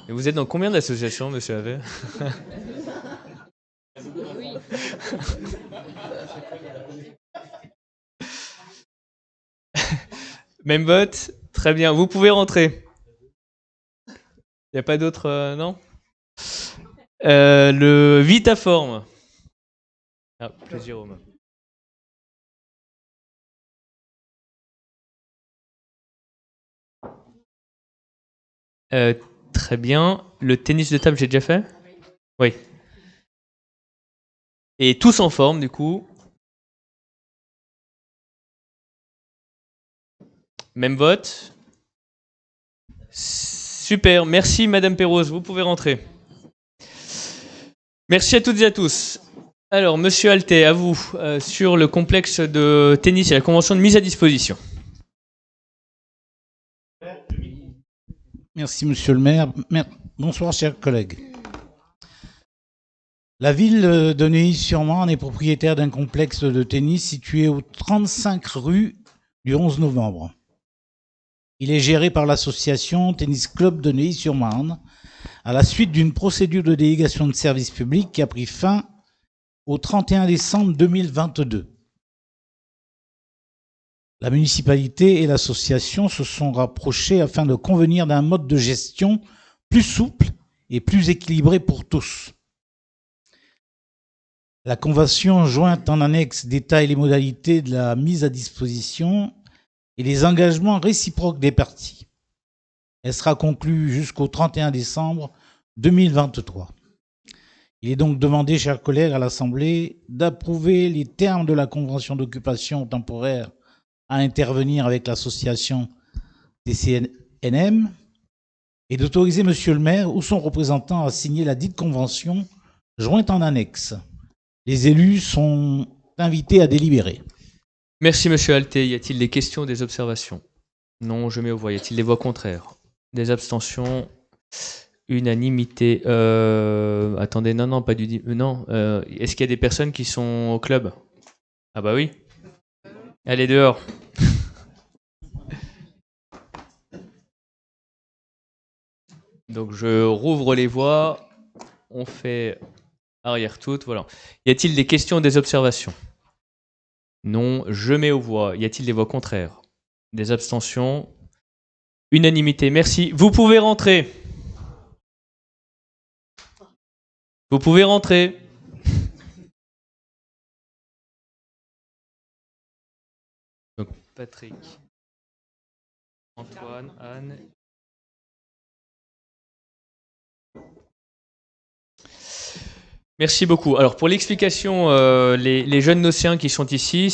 Et vous êtes dans combien d'associations, monsieur Havet? Même vote. Très bien. Vous pouvez rentrer. Il n'y a pas d'autres... non? Le Vitaform. Ah, plaisir, Romain. Très bien. Le tennis de table, j'ai déjà fait? Oui. Et tous en forme, du coup. Même vote. Super. Merci, Madame Perrose. Vous pouvez rentrer. Merci à toutes et à tous. Alors, Monsieur Alté, à vous, sur le complexe de tennis et la convention de mise à disposition. Merci, Monsieur le maire. Bonsoir, chers collègues. La ville de Neuilly-sur-Marne est propriétaire d'un complexe de tennis situé aux 35 rue du 11 novembre. Il est géré par l'association Tennis Club de Neuilly-sur-Marne à la suite d'une procédure de délégation de service public qui a pris fin au 31 décembre 2022. La municipalité et l'association se sont rapprochés afin de convenir d'un mode de gestion plus souple et plus équilibré pour tous. La convention jointe en annexe détaille les modalités de la mise à disposition et les engagements réciproques des parties. Elle sera conclue jusqu'au 31 décembre 2023. Il est donc demandé, chers collègues, à l'Assemblée d'approuver les termes de la convention d'occupation temporaire à intervenir avec l'association TCNM et d'autoriser Monsieur le maire ou son représentant à signer la dite convention jointe en annexe. Les élus sont invités à délibérer. Merci Monsieur Alté. Y a-t-il des questions, des observations? Non, je mets aux voix. Y a-t-il des voix contraires? Des abstentions? Unanimité. Attendez, non, pas du... non. Est-ce qu'il y a des personnes qui sont au club? Ah bah oui. Allez, dehors. Donc je rouvre les voix. On fait arrière toutes. Voilà. Y a-t-il des questions, des observations? Non, je mets aux voix. Y a-t-il des voix contraires? Des abstentions? Unanimité. Merci. Vous pouvez rentrer. Vous pouvez rentrer. Donc, Patrick, Antoine, Anne. Merci beaucoup. Alors pour l'explication, les jeunes nocéens qui sont ici,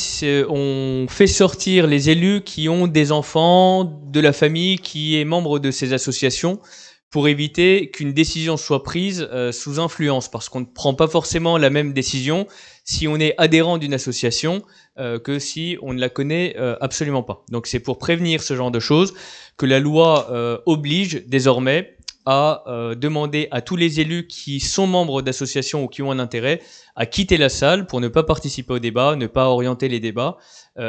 on fait sortir les élus qui ont des enfants, de la famille qui est membre de ces associations, pour éviter qu'une décision soit prise sous influence, parce qu'on ne prend pas forcément la même décision si on est adhérent d'une association que si on ne la connaît absolument pas. Donc c'est pour prévenir ce genre de choses que la loi oblige désormais à demander à tous les élus qui sont membres d'associations ou qui ont un intérêt à quitter la salle pour ne pas participer au débat, ne pas orienter les débats,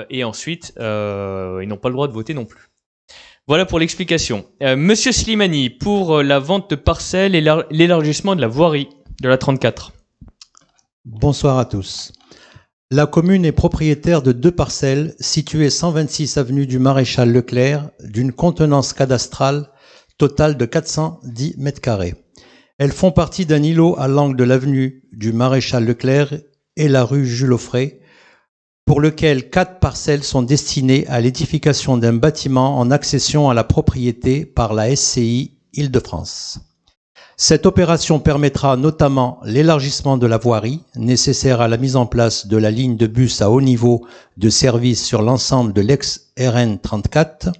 et ensuite ils n'ont pas le droit de voter non plus. Voilà pour l'explication. Monsieur Slimani, pour la vente de parcelles et l'élargissement de la voirie de la 34. Bonsoir à tous. La commune est propriétaire de 2 parcelles situées 126 avenue du Maréchal Leclerc d'une contenance cadastrale totale de 410 mètres carrés. Elles font partie d'un îlot à l'angle de l'avenue du Maréchal Leclerc et la rue Jules Offray, pour lequel 4 parcelles sont destinées à l'édification d'un bâtiment en accession à la propriété par la SCI Île-de-France. Cette opération permettra notamment l'élargissement de la voirie nécessaire à la mise en place de la ligne de bus à haut niveau de service sur l'ensemble de l'ex-RN 34,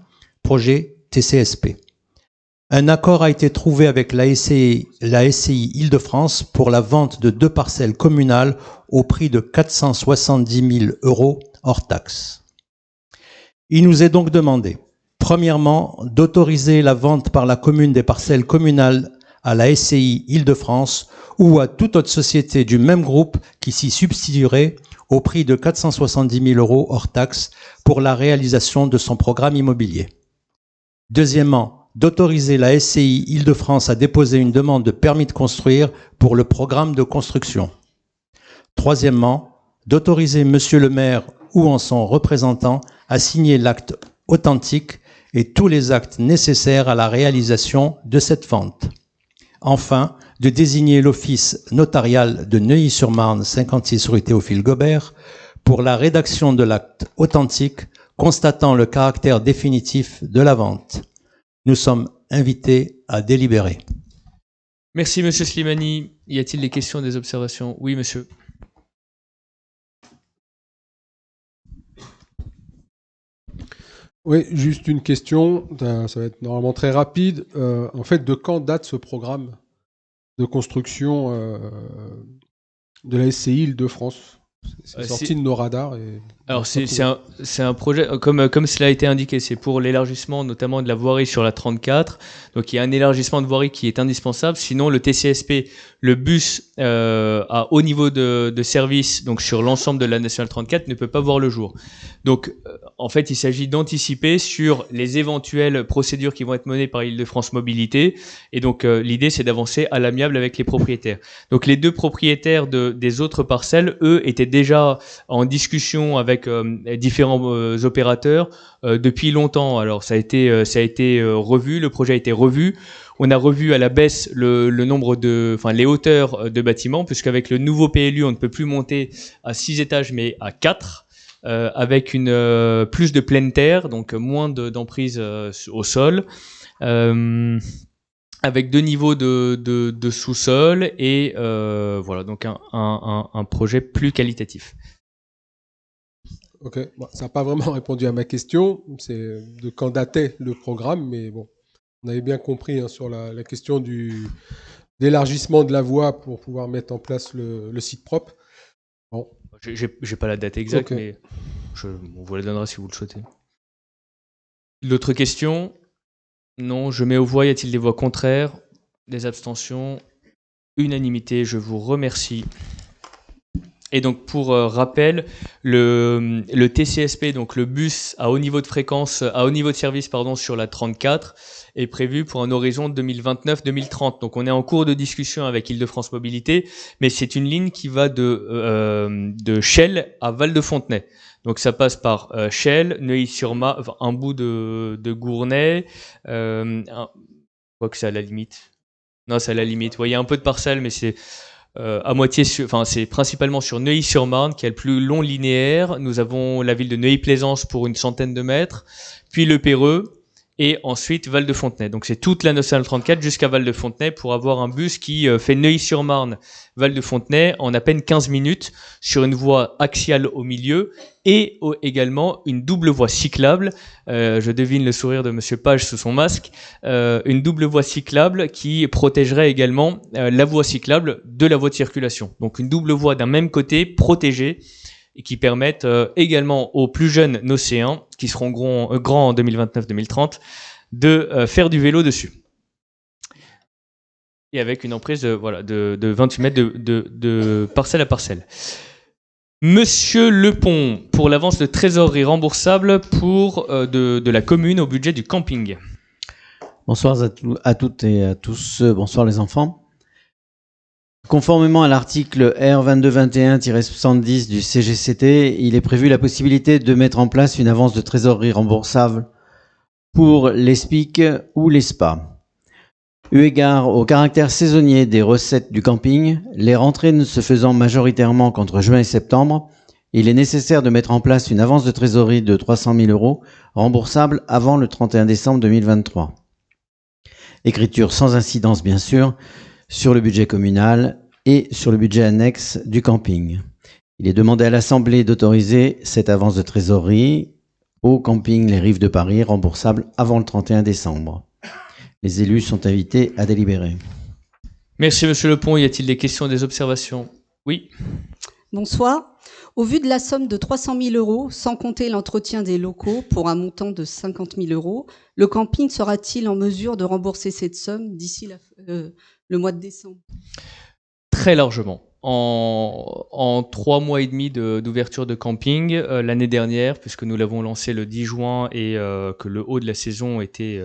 projet TCSP. Un accord a été trouvé avec la SCI Île-de-France pour la vente de 2 parcelles communales au prix de 470 000 € hors taxes. Il nous est donc demandé, premièrement, d'autoriser la vente par la commune des parcelles communales à la SCI Île-de-France ou à toute autre société du même groupe qui s'y substituerait au prix de 470 000 € hors taxes pour la réalisation de son programme immobilier. Deuxièmement, d'autoriser la SCI Île-de-France à déposer une demande de permis de construire pour le programme de construction. Troisièmement, d'autoriser Monsieur le maire ou en son représentant à signer l'acte authentique et tous les actes nécessaires à la réalisation de cette vente. Enfin, de désigner l'office notarial de Neuilly-sur-Marne, 56 rue Théophile Gobert, pour la rédaction de l'acte authentique constatant le caractère définitif de la vente. Nous sommes invités à délibérer. Merci Monsieur Slimani. Y a-t-il des questions, des observations? Oui, monsieur. Oui, juste une question, ça va être normalement très rapide. En fait, de quand date ce programme de construction de la SCI Île-de-France? C'est sorti de nos radars. Alors c'est un projet, comme cela a été indiqué, c'est pour l'élargissement notamment de la voirie sur la 34. Donc il y a un élargissement de voirie qui est indispensable. Sinon le TCSP, le bus à haut niveau de service, donc sur l'ensemble de la nationale 34, ne peut pas voir le jour. Donc en fait il s'agit d'anticiper sur les éventuelles procédures qui vont être menées par Île-de-France Mobilité. Et donc l'idée c'est d'avancer à l'amiable avec les propriétaires. Donc les 2 propriétaires des autres parcelles, eux, étaient déjà en discussion avec différents opérateurs depuis longtemps. Alors ça a été revu, le projet a été revu. On a revu à la baisse le nombre les hauteurs de bâtiments, puisqu'avec le nouveau PLU, on ne peut plus monter à 6 étages, mais à 4. avec plus de pleine terre, donc moins d'emprise au sol, avec 2 niveaux de sous-sol et voilà, donc un projet plus qualitatif. Ok, bon, ça n'a pas vraiment répondu à ma question, c'est de quand datait le programme, mais bon, on avait bien compris hein, sur la question d'élargissement de la voie pour pouvoir mettre en place le site propre. Bon. J'ai pas la date exacte, mais on vous la donnera si vous le souhaitez. L'autre question? Non, je mets aux voix. Y a-t-il des voix contraires? Des abstentions? Unanimité, je vous remercie. Et donc pour rappel, le TCSP, donc le bus à haut niveau de fréquence, à haut niveau de service pardon, sur la 34, est prévu pour un horizon 2029-2030. Donc on est en cours de discussion avec Île-de-France Mobilité, mais c'est une ligne qui va de Chelles à Val-de-Fontenay. Donc ça passe par Chelles, Neuilly-sur-Marne, enfin, un bout de Gournay, quoi que c'est à la limite. Non, c'est à la limite. Il y a un peu de parcelles, mais c'est à moitié, c'est principalement sur Neuilly-sur-Marne qui a le plus long linéaire. Nous avons la ville de Neuilly-Plaisance pour une centaine de mètres, puis le Perreux et ensuite Val-de-Fontenay. Donc c'est toute la nationale 34 jusqu'à Val-de-Fontenay pour avoir un bus qui fait Neuilly-sur-Marne, Val-de-Fontenay en à peine 15 minutes sur une voie axiale au milieu et également une double voie cyclable. Je devine le sourire de Monsieur Page sous son masque. Une double voie cyclable qui protégerait également la voie cyclable de la voie de circulation. Donc une double voie d'un même côté protégée et qui permettent également aux plus jeunes Nocéens, qui seront grands en 2029-2030, de faire du vélo dessus. Et avec une emprise de 28 mètres de parcelle à parcelle. Monsieur Lepont, pour l'avance de trésorerie remboursable pour de la commune au budget du camping. Bonsoir à toutes et à tous. Bonsoir les enfants. Conformément à l'article R2221-70 du CGCT, il est prévu la possibilité de mettre en place une avance de trésorerie remboursable pour les SPIC ou les SPA. Eu égard au caractère saisonnier des recettes du camping, les rentrées ne se faisant majoritairement qu'entre juin et septembre, il est nécessaire de mettre en place une avance de trésorerie de 300 000 € remboursable avant le 31 décembre 2023. Écriture sans incidence bien sûr, sur le budget communal et sur le budget annexe du camping. Il est demandé à l'Assemblée d'autoriser cette avance de trésorerie au camping Les Rives de Paris, remboursable avant le 31 décembre. Les élus sont invités à délibérer. Merci Monsieur Lepont. Y a-t-il des questions, des observations? Oui. Bonsoir. Au vu de la somme de 300 000 €, sans compter l'entretien des locaux pour un montant de 50 000 €, le camping sera-t-il en mesure de rembourser cette somme d'ici le mois de décembre? Très largement. En 3 mois et demi d'ouverture de camping, l'année dernière, puisque nous l'avons lancé le 10 juin et que le haut de la saison était,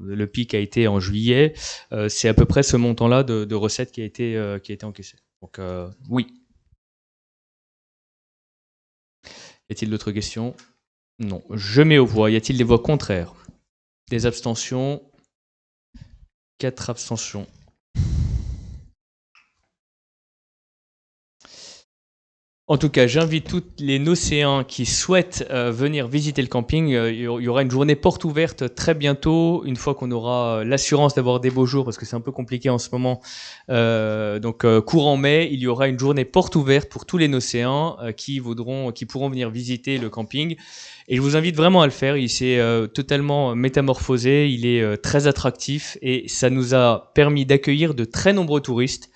le pic a été en juillet, c'est à peu près ce montant-là de recettes qui a été encaissé. Donc oui. Y a-t-il d'autres questions? Non. Je mets aux voix. Y a-t-il des voix contraires? Des abstentions? 4 abstentions. En tout cas, j'invite tous les Nocéens qui souhaitent venir visiter le camping. Il y aura une journée porte ouverte très bientôt, une fois qu'on aura l'assurance d'avoir des beaux jours, parce que c'est un peu compliqué en ce moment. Donc courant mai, il y aura une journée porte ouverte pour tous les Nocéens qui pourront venir visiter le camping. Et je vous invite vraiment à le faire. Il s'est totalement métamorphosé, il est très attractif et ça nous a permis d'accueillir de très nombreux touristes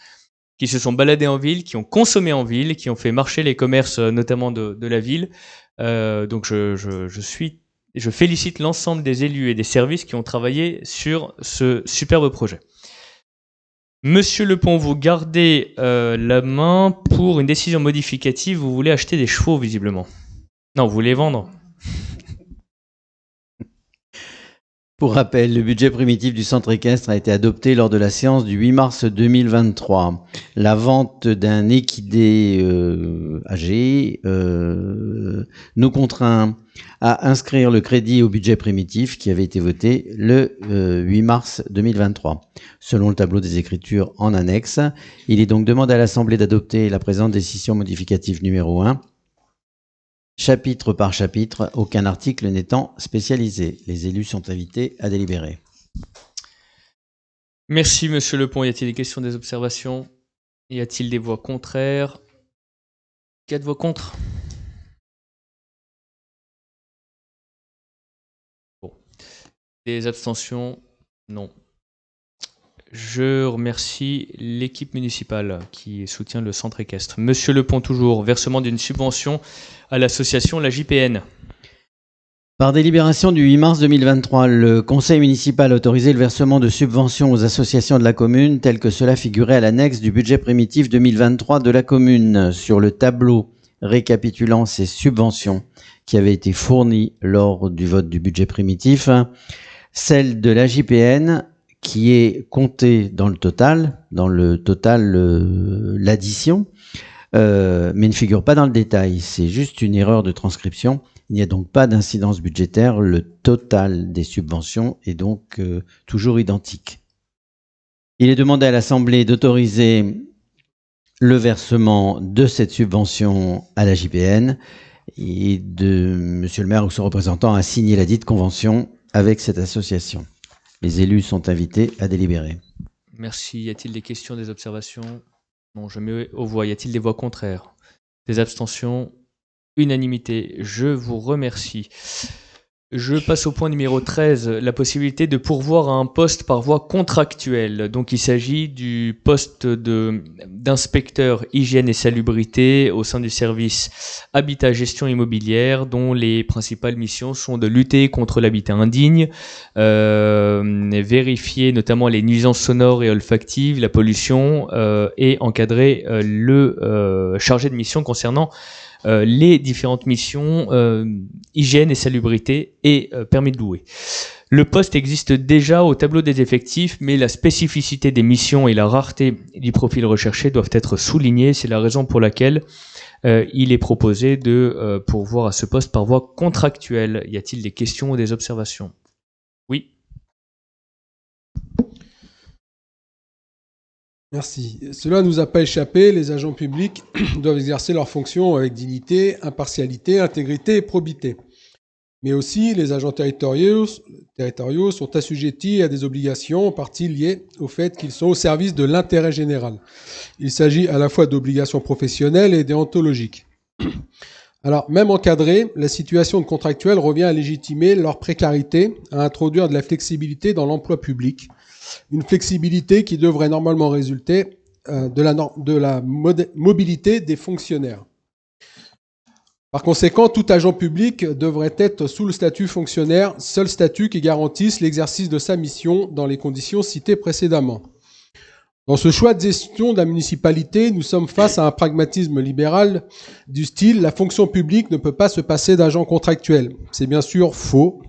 qui se sont baladés en ville, qui ont consommé en ville, qui ont fait marcher les commerces notamment de la ville. Donc je félicite l'ensemble des élus et des services qui ont travaillé sur ce superbe projet. Monsieur Lepont, vous gardez la main pour une décision modificative. Vous voulez acheter des chevaux visiblement. Non, vous voulez vendre. Pour rappel, le budget primitif du centre équestre a été adopté lors de la séance du 8 mars 2023. La vente d'un équidé âgé nous contraint à inscrire le crédit au budget primitif qui avait été voté le 8 mars 2023. Selon le tableau des écritures en annexe, il est donc demandé à l'Assemblée d'adopter la présente décision modificative numéro 1 chapitre par chapitre, aucun article n'étant spécialisé. Les élus sont invités à délibérer. Merci, Monsieur Lepont. Y a-t-il des questions, des observations? Y a-t-il des voix contraires? 4 voix contre. Bon. Des abstentions? Non. Je remercie l'équipe municipale qui soutient le centre équestre. Monsieur Lepont, toujours, versement d'une subvention à l'association La JPN. Par délibération du 8 mars 2023, le conseil municipal a autorisé le versement de subventions aux associations de la commune tel que cela figurait à l'annexe du budget primitif 2023 de la commune sur le tableau récapitulant ces subventions qui avaient été fournies lors du vote du budget primitif. Celle de la JPN qui est comptée dans le total, l'addition, mais ne figure pas dans le détail. C'est juste une erreur de transcription. Il n'y a donc pas d'incidence budgétaire. Le total des subventions est donc toujours identique. Il est demandé à l'Assemblée d'autoriser le versement de cette subvention à la JPN et de Monsieur le maire ou son représentant à signer la dite convention avec cette association. Les élus sont invités à délibérer. Merci. Y a-t-il des questions, des observations? Non, je mets aux voix. Y a-t-il des voix contraires? Des abstentions? Unanimité. Je vous remercie. Je passe au point numéro 13, la possibilité de pourvoir à un poste par voie contractuelle. Donc il s'agit du poste d'inspecteur hygiène et salubrité au sein du service habitat gestion immobilière, dont les principales missions sont de lutter contre l'habitat indigne, vérifier notamment les nuisances sonores et olfactives, la pollution, et encadrer le chargé de mission concernant les différentes missions hygiène et salubrité et permis de louer. Le poste existe déjà au tableau des effectifs, mais la spécificité des missions et la rareté du profil recherché doivent être soulignées. C'est la raison pour laquelle il est proposé de pourvoir à ce poste par voie contractuelle. Y a-t-il des questions ou des observations? Oui. Merci. Cela ne nous a pas échappé, les agents publics doivent exercer leurs fonctions avec dignité, impartialité, intégrité et probité. Mais aussi, les agents territoriaux sont assujettis à des obligations en partie liées au fait qu'ils sont au service de l'intérêt général. Il s'agit à la fois d'obligations professionnelles et déontologiques. Alors, même encadrée, la situation de contractuels revient à légitimer leur précarité, à introduire de la flexibilité dans l'emploi public. Une flexibilité qui devrait normalement résulter de la mobilité des fonctionnaires. Par conséquent, tout agent public devrait être sous le statut fonctionnaire, seul statut qui garantisse l'exercice de sa mission dans les conditions citées précédemment. Dans ce choix de gestion de la municipalité, nous sommes face à un pragmatisme libéral du style « la fonction publique ne peut pas se passer d'agents contractuels ». C'est bien sûr faux.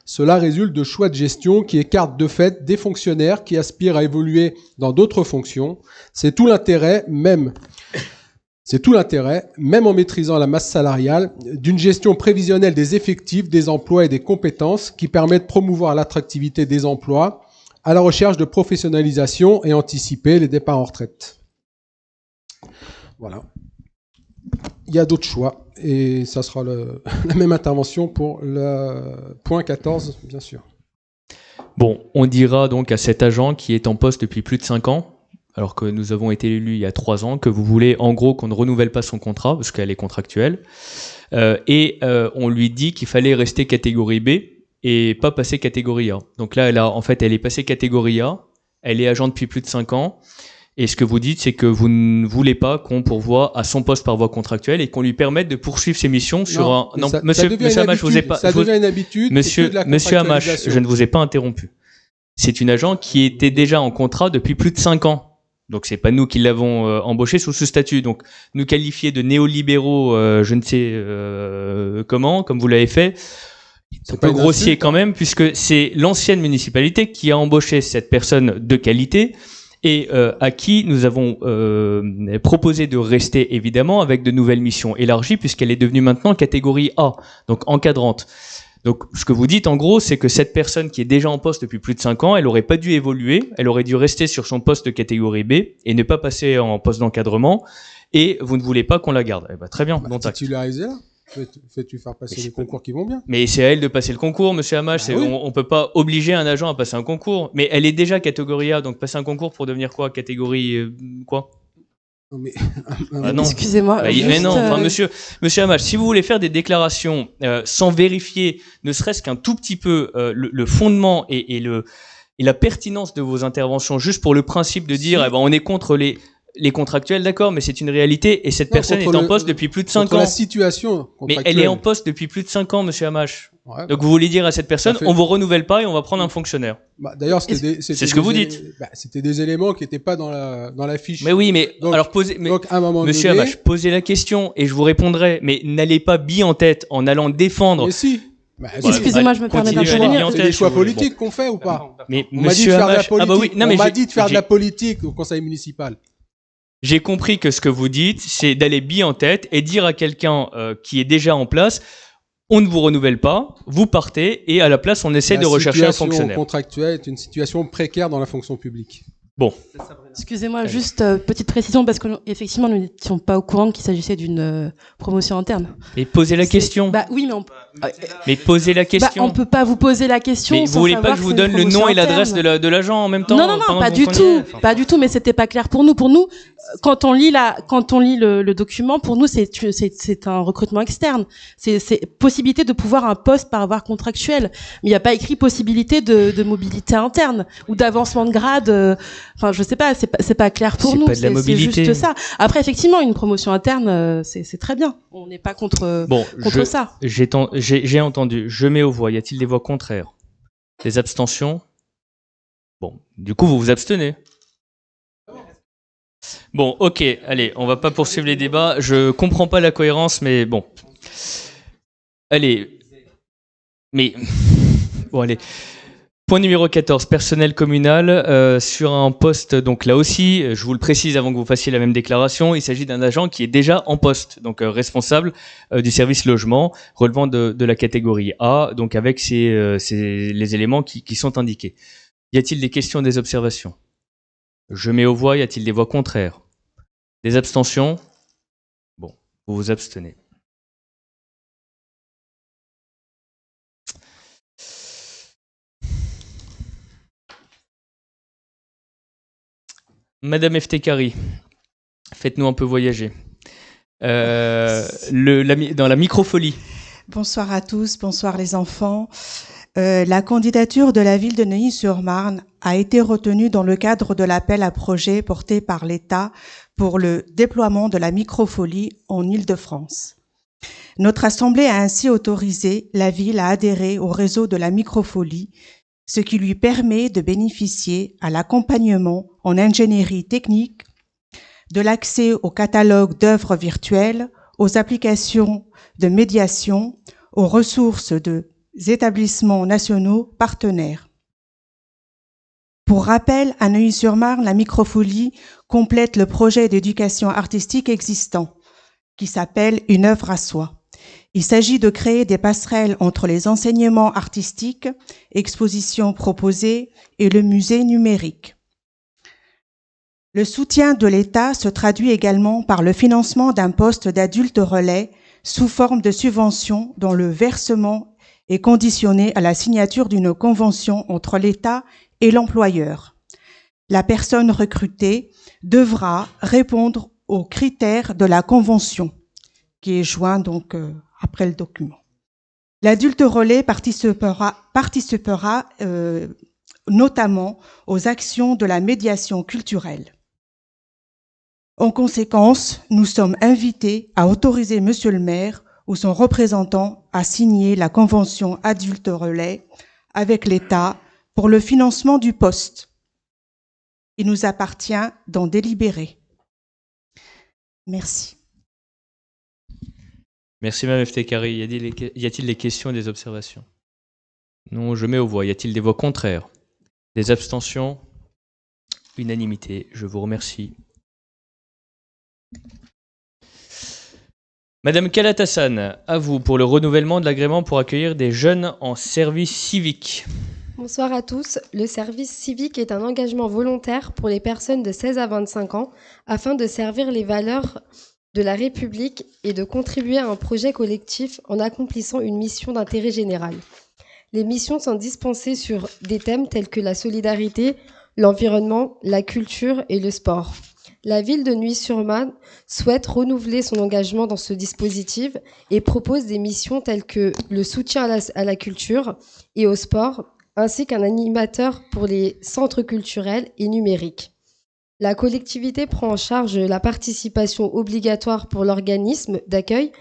Cela résulte de choix de gestion qui écartent de fait des fonctionnaires qui aspirent à évoluer dans d'autres fonctions. C'est tout l'intérêt, même en maîtrisant la masse salariale, d'une gestion prévisionnelle des effectifs, des emplois et des compétences qui permet de promouvoir l'attractivité des emplois à la recherche de professionnalisation et anticiper les départs en retraite. Voilà. Il y a d'autres choix. Et ça sera la même intervention pour le point 14, bien sûr. Bon, on dira donc à cet agent qui est en poste depuis plus de 5 ans, alors que nous avons été élus il y a 3 ans, que vous voulez en gros qu'on ne renouvelle pas son contrat, parce qu'elle est contractuelle, et on lui dit qu'il fallait rester catégorie B et pas passer catégorie A. Donc là, elle est passée catégorie A, elle est agent depuis plus de 5 ans, et ce que vous dites, c'est que vous ne voulez pas qu'on pourvoie à son poste par voie contractuelle et qu'on lui permette de poursuivre ses missions sur un... Non, monsieur Hamache, je vous ai pas... Ça devient une habitude. Monsieur Hamache, je ne vous ai pas interrompu. C'est une agent qui était déjà en contrat depuis plus de 5 ans. Donc c'est pas nous qui l'avons embauché sous ce statut. Donc nous qualifier de néolibéraux, je ne sais comment, comme vous l'avez fait, c'est un peu grossier quand même, puisque c'est l'ancienne municipalité qui a embauché cette personne de qualité et à qui nous avons proposé de rester évidemment avec de nouvelles missions élargies, puisqu'elle est devenue maintenant catégorie A, donc encadrante. Donc, ce que vous dites, en gros, c'est que cette personne qui est déjà en poste depuis plus de 5 ans, elle aurait pas dû évoluer, elle aurait dû rester sur son poste de catégorie B et ne pas passer en poste d'encadrement, et vous ne voulez pas qu'on la garde. Eh ben, très bien, bon tact. Titularisé là. Fais-tu faire passer les concours qui vont bien. Mais c'est à elle de passer le concours, monsieur Hamache. Oui. On peut pas obliger un agent à passer un concours. Mais elle est déjà catégorie A, donc passer un concours pour devenir quoi? Catégorie quoi? Non, mais... Ah non. Excusez-moi. Bah, mais non, enfin, monsieur Hamache, si vous voulez faire des déclarations sans vérifier, ne serait-ce qu'un tout petit peu le fondement et la pertinence de vos interventions, juste pour le principe de dire, on est contre les contractuels, d'accord, mais c'est une réalité, et cette personne est en poste depuis plus de 5 ans. La situation mais elle est en poste depuis plus de 5 ans, monsieur Hamache. Ouais, donc vous voulez dire à cette personne, on vous renouvelle pas et on va prendre un fonctionnaire. D'ailleurs, c'est ce que vous dites. C'était des éléments qui n'étaient pas dans la fiche. Mais oui, mais alors à un moment monsieur donné, Hamache, posez la question et je vous répondrai, mais n'allez pas bille en tête en allant défendre. Mais si. Excusez-moi, je me permets d'intervenir. C'est des choix politiques qu'on fait ou pas? Mais on m'a dit de faire de la politique. Ah bah oui, non, mais on m'a dit de faire de la politique au conseil municipal. J'ai compris que ce que vous dites, c'est d'aller bille en tête et dire à quelqu'un qui est déjà en place, on ne vous renouvelle pas, vous partez et à la place, on essaie de rechercher un fonctionnaire. La situation contractuelle est une situation précaire dans la fonction publique. Bon. Excusez-moi, juste petite précision, parce qu'effectivement, nous n'étions pas au courant qu'il s'agissait d'une promotion interne. Mais posez la question. Bah oui, mais posez la question. On peut pas vous poser la question. Mais vous voulez pas que je vous donne le nom et l'adresse de l'agent en même temps? Non, pas du tout. Pas du tout, mais c'était pas clair pour nous. Pour nous, quand on lit le document, pour nous, c'est un recrutement externe. C'est possibilité de pouvoir un poste par avoir contractuel. Mais il n'y a pas écrit possibilité de mobilité interne ou d'avancement de grade. Enfin, je sais pas, c'est pas clair pour nous. C'est juste ça. Après, effectivement, une promotion interne, c'est très bien. On n'est pas contre ça. J'ai entendu. Je mets aux voix. Y a-t-il des voix contraires? Des abstentions? Bon, du coup, vous vous abstenez. Bon, ok, allez, on va pas poursuivre les débats. Je comprends pas la cohérence, mais bon. Allez. Mais. Bon, allez. Point numéro 14, personnel communal, sur un poste, donc là aussi, je vous le précise avant que vous fassiez la même déclaration, il s'agit d'un agent qui est déjà en poste, donc responsable du service logement, relevant de la catégorie A, donc avec les éléments qui sont indiqués. Y a-t-il des questions, des observations? Je mets aux voix, y a-t-il des voix contraires? Des abstentions? Bon, vous vous abstenez. Madame Eftekari, faites-nous un peu voyager. Dans la microfolie. Bonsoir à tous, bonsoir les enfants. La candidature de la ville de Neuilly-sur-Marne a été retenue dans le cadre de l'appel à projet porté par l'État pour le déploiement de la microfolie en Île-de-France. Notre Assemblée a ainsi autorisé la ville à adhérer au réseau de la microfolie, ce qui lui permet de bénéficier à l'accompagnement en ingénierie technique, de l'accès au catalogue d'œuvres virtuelles, aux applications de médiation, aux ressources des établissements nationaux partenaires. Pour rappel, à Neuilly-sur-Marne, la microfolie complète le projet d'éducation artistique existant, qui s'appelle Une œuvre à soi. Il s'agit de créer des passerelles entre les enseignements artistiques, expositions proposées et le musée numérique. Le soutien de l'État se traduit également par le financement d'un poste d'adulte relais sous forme de subvention dont le versement est conditionné à la signature d'une convention entre l'État et l'employeur. La personne recrutée devra répondre aux critères de la convention, qui est joint donc après le document. L'adulte relais participera notamment aux actions de la médiation culturelle. En conséquence, nous sommes invités à autoriser Monsieur le maire ou son représentant à signer la convention adulte relais avec l'État pour le financement du poste. Il nous appartient d'en délibérer. Merci. Merci Mme Eftekari. Y a-t-il des questions et des observations? Non, je mets aux voix. Y a-t-il des voix contraires? Des abstentions? Unanimité. Je vous remercie. Madame Kalatassan, à vous pour le renouvellement de l'agrément pour accueillir des jeunes en service civique. Bonsoir à tous. Le service civique est un engagement volontaire pour les personnes de 16 à 25 ans afin de servir les valeurs de la République et de contribuer à un projet collectif en accomplissant une mission d'intérêt général. Les missions sont dispensées sur des thèmes tels que la solidarité, l'environnement, la culture et le sport. La ville de Neuilly-sur-Marne souhaite renouveler son engagement dans ce dispositif et propose des missions telles que le soutien à la culture et au sport, ainsi qu'un animateur pour les centres culturels et numériques. La collectivité prend en charge la participation obligatoire pour l'organisme d'accueil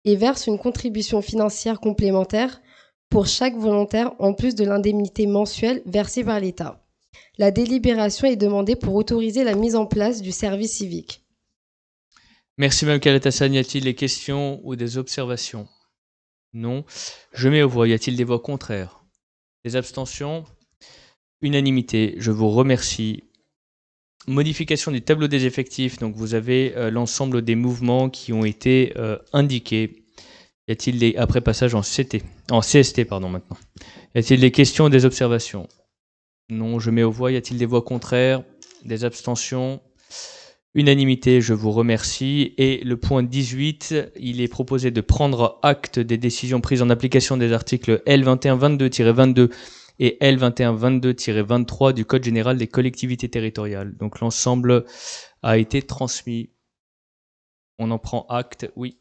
et verse une contribution financière complémentaire pour chaque volontaire en plus de l'indemnité mensuelle versée par l'État. La délibération est demandée pour autoriser la mise en place du service civique. Merci Mme Karetassan. Y a-t-il des questions ou des observations? Non. Je mets aux voix. Y a-t-il des voix contraires? Des abstentions? Unanimité. Je vous remercie. Modification du tableau des effectifs. Donc vous avez l'ensemble des mouvements qui ont été indiqués. Y a-t-il des... Après passage en CST, pardon, maintenant. Y a-t-il des questions ou des observations? Non, je mets aux voix. Y a-t-il des voix contraires? Des abstentions? Unanimité, je vous remercie. Et le point 18, il est proposé de prendre acte des décisions prises en application des articles L2122-22 et L2122-23 du Code général des collectivités territoriales. Donc l'ensemble a été transmis. On en prend acte, oui.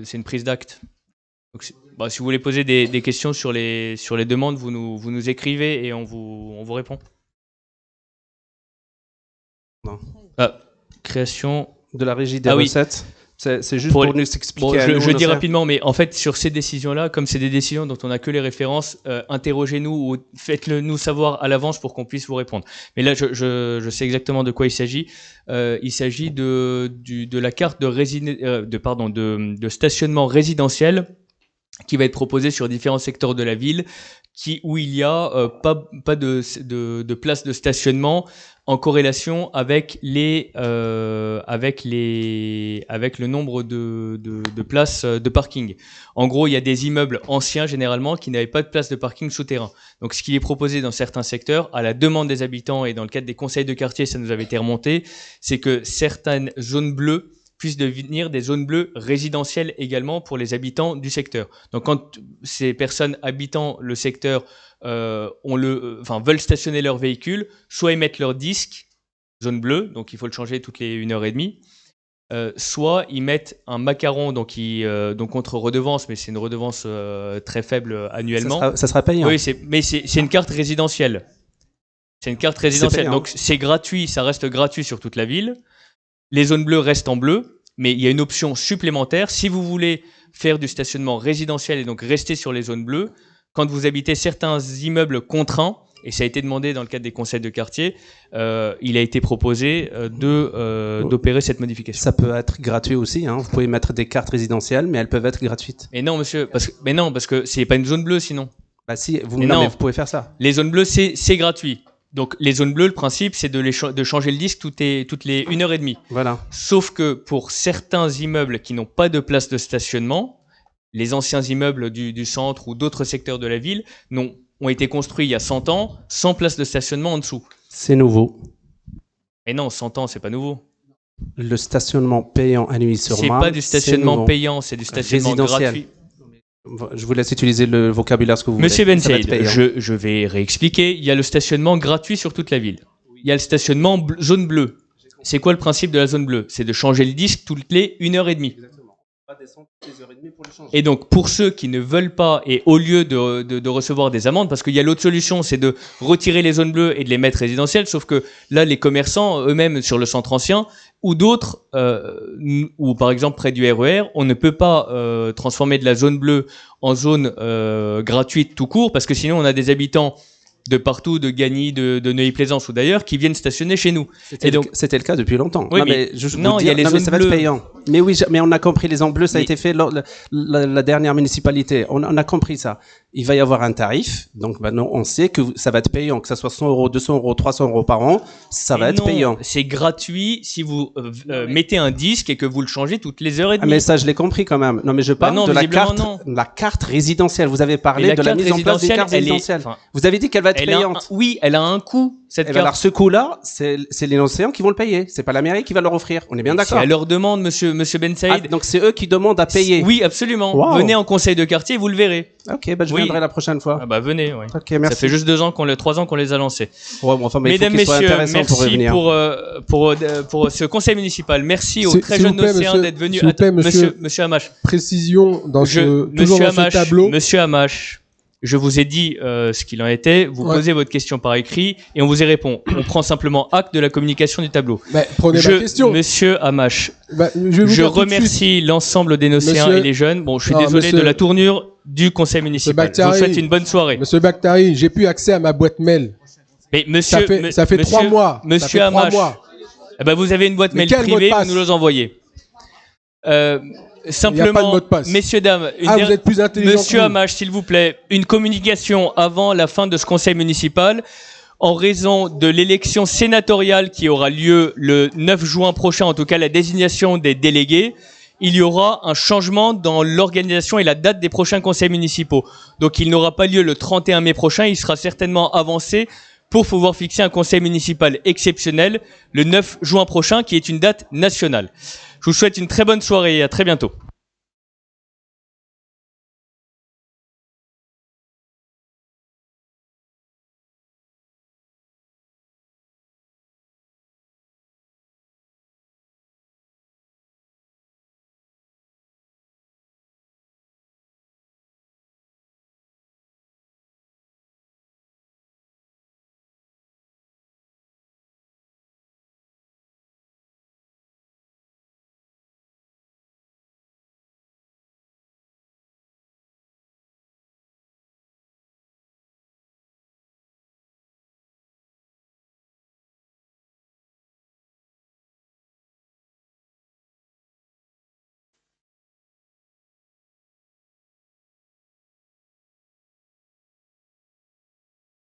C'est une prise d'acte. Donc, si vous voulez poser des questions sur les demandes, vous nous écrivez et on vous répond. Non. Création de la régie des recettes. C'est juste pour nous expliquer. Bon, je dis rapidement, mais en fait, sur ces décisions-là, comme c'est des décisions dont on n'a que les références, interrogez-nous ou faites-le nous savoir à l'avance pour qu'on puisse vous répondre. Mais là, je sais exactement de quoi il s'agit. Il s'agit de la carte de stationnement résidentiel qui va être proposée sur différents secteurs de la ville, où il y a pas de place de stationnement en corrélation avec le nombre de places de parking. En gros, il y a des immeubles anciens généralement qui n'avaient pas de place de parking souterrain. Donc, ce qui est proposé dans certains secteurs, à la demande des habitants et dans le cadre des conseils de quartier, ça nous avait été remonté, c'est que certaines zones bleues puissent devenir des zones bleues résidentielles également pour les habitants du secteur. Donc, quand ces personnes habitant le secteur veulent stationner leur véhicule, soit ils mettent leur disque zone bleue, donc il faut le changer toutes les 1h30, soit ils mettent un macaron, donc contre redevance, mais c'est une redevance très faible annuellement. Ça sera payant. Oui, mais c'est une carte résidentielle. C'est une carte résidentielle, donc c'est gratuit, ça reste gratuit sur toute la ville. Les zones bleues restent en bleu, mais il y a une option supplémentaire. Si vous voulez faire du stationnement résidentiel et donc rester sur les zones bleues, quand vous habitez certains immeubles contraints, et ça a été demandé dans le cadre des conseils de quartier, il a été proposé d'opérer cette modification. Ça peut être gratuit aussi, hein. Vous pouvez mettre des cartes résidentielles, mais elles peuvent être gratuites. Mais non, monsieur, parce que c'est pas une zone bleue sinon. Bah si, mais vous pouvez faire ça. Les zones bleues, c'est gratuit. Donc les zones bleues, le principe, c'est de changer le disque toutes les 1h30. Voilà. Sauf que pour certains immeubles qui n'ont pas de place de stationnement, les anciens immeubles du centre ou d'autres secteurs de la ville ont été construits il y a 100 ans sans place de stationnement en dessous. C'est nouveau. Et non, 100 ans, c'est pas nouveau. Le stationnement payant à Neuilly-sur-Marne, c'est pas du stationnement payant, c'est du stationnement gratuit. Je vous laisse utiliser le vocabulaire ce que vous Monsieur voulez. Monsieur Ben Saïd, je vais réexpliquer. Il y a le stationnement gratuit sur toute la ville. Il y a le stationnement zone bleue. C'est quoi le principe de la zone bleue? C'est de changer le disque toutes les 1h30. Et donc, pour ceux qui ne veulent pas, et au lieu de recevoir des amendes, parce qu'il y a l'autre solution, c'est de retirer les zones bleues et de les mettre résidentielles, sauf que là, les commerçants eux-mêmes sur le centre ancien, ou d'autres, ou par exemple près du RER, on ne peut pas transformer de la zone bleue en zone gratuite tout court, parce que sinon on a des habitants de partout, de Gagny, de Neuilly-Plaisance ou d'ailleurs, qui viennent stationner chez nous. C'était le cas depuis longtemps. Oui, il y a les zones bleues. Ça va être payant. Mais oui, mais on a compris, les zones bleues, ça a été fait lors de la dernière municipalité. On a compris ça. Il va y avoir un tarif. Donc maintenant, on sait que ça va être payant, que ça soit 100 €, 200 €, 300 € par an. Ça va être payant. C'est gratuit si vous mettez un disque et que vous le changez toutes les heures et demie. Ah, mais ça, je l'ai compris quand même. Non, mais je parle de la carte résidentielle. Vous avez parlé de la mise en place d'une carte résidentielle. Vous avez dit qu'elle va être payante. Oui, elle a un coût. cette Eh ben carte. alors ce coup-là, c'est les lycéens qui vont le payer. C'est pas la mairie qui va leur offrir. On est bien d'accord. C'est à leur demande, monsieur Ben Saïd. Ah, donc c'est eux qui demandent à payer. Oui, absolument. Wow. Venez en conseil de quartier, vous le verrez. Ok, bah je viendrai la prochaine fois. Ah bah venez, oui. Ok, merci. Ça fait juste 3 ans qu'on les a lancés. Ouais, bon, enfin, mais Mesdames, il faut qu'ils soient messieurs, intéressants pour merci revenir. pour ce conseil municipal. Merci aux S'il très vous jeunes plaît, Océans monsieur- d'être venus. s'il vous plaît, Attends, monsieur Hamache. Précision dans toujours dans ce tableau. Monsieur Hamache, je vous ai dit ce qu'il en était. Vous posez votre question par écrit et on vous y répond. On prend simplement acte de la communication du tableau. Prenez ma question. Monsieur Hamache, vais vous dire tout de remercie l'ensemble des Nocéens Monsieur- et les jeunes. Bon, je suis Non, désolé monsieur- de la tournure du conseil municipal. Je vous souhaite une bonne soirée. Monsieur Bakhtari, j'ai plus accès à ma boîte mail. Mais monsieur, ça fait 3 mois. Ça Monsieur fait 3 Hamache, mois. eh ben vous avez une boîte Mais mail quel mot de privée, passe vous nous les envoyez. Simplement, Il y a pas de mot de passe. messieurs, dames, vous êtes plus intelligent Monsieur que nous. Hamache, s'il vous plaît, une communication avant la fin de ce conseil municipal. En raison de l'élection sénatoriale qui aura lieu le 9 juin prochain, en tout cas la désignation des délégués, il y aura un changement dans l'organisation et la date des prochains conseils municipaux. Donc il n'aura pas lieu le 31 mai prochain, il sera certainement avancé pour pouvoir fixer un conseil municipal exceptionnel le 9 juin prochain, qui est une date nationale. Je vous souhaite une très bonne soirée et à très bientôt.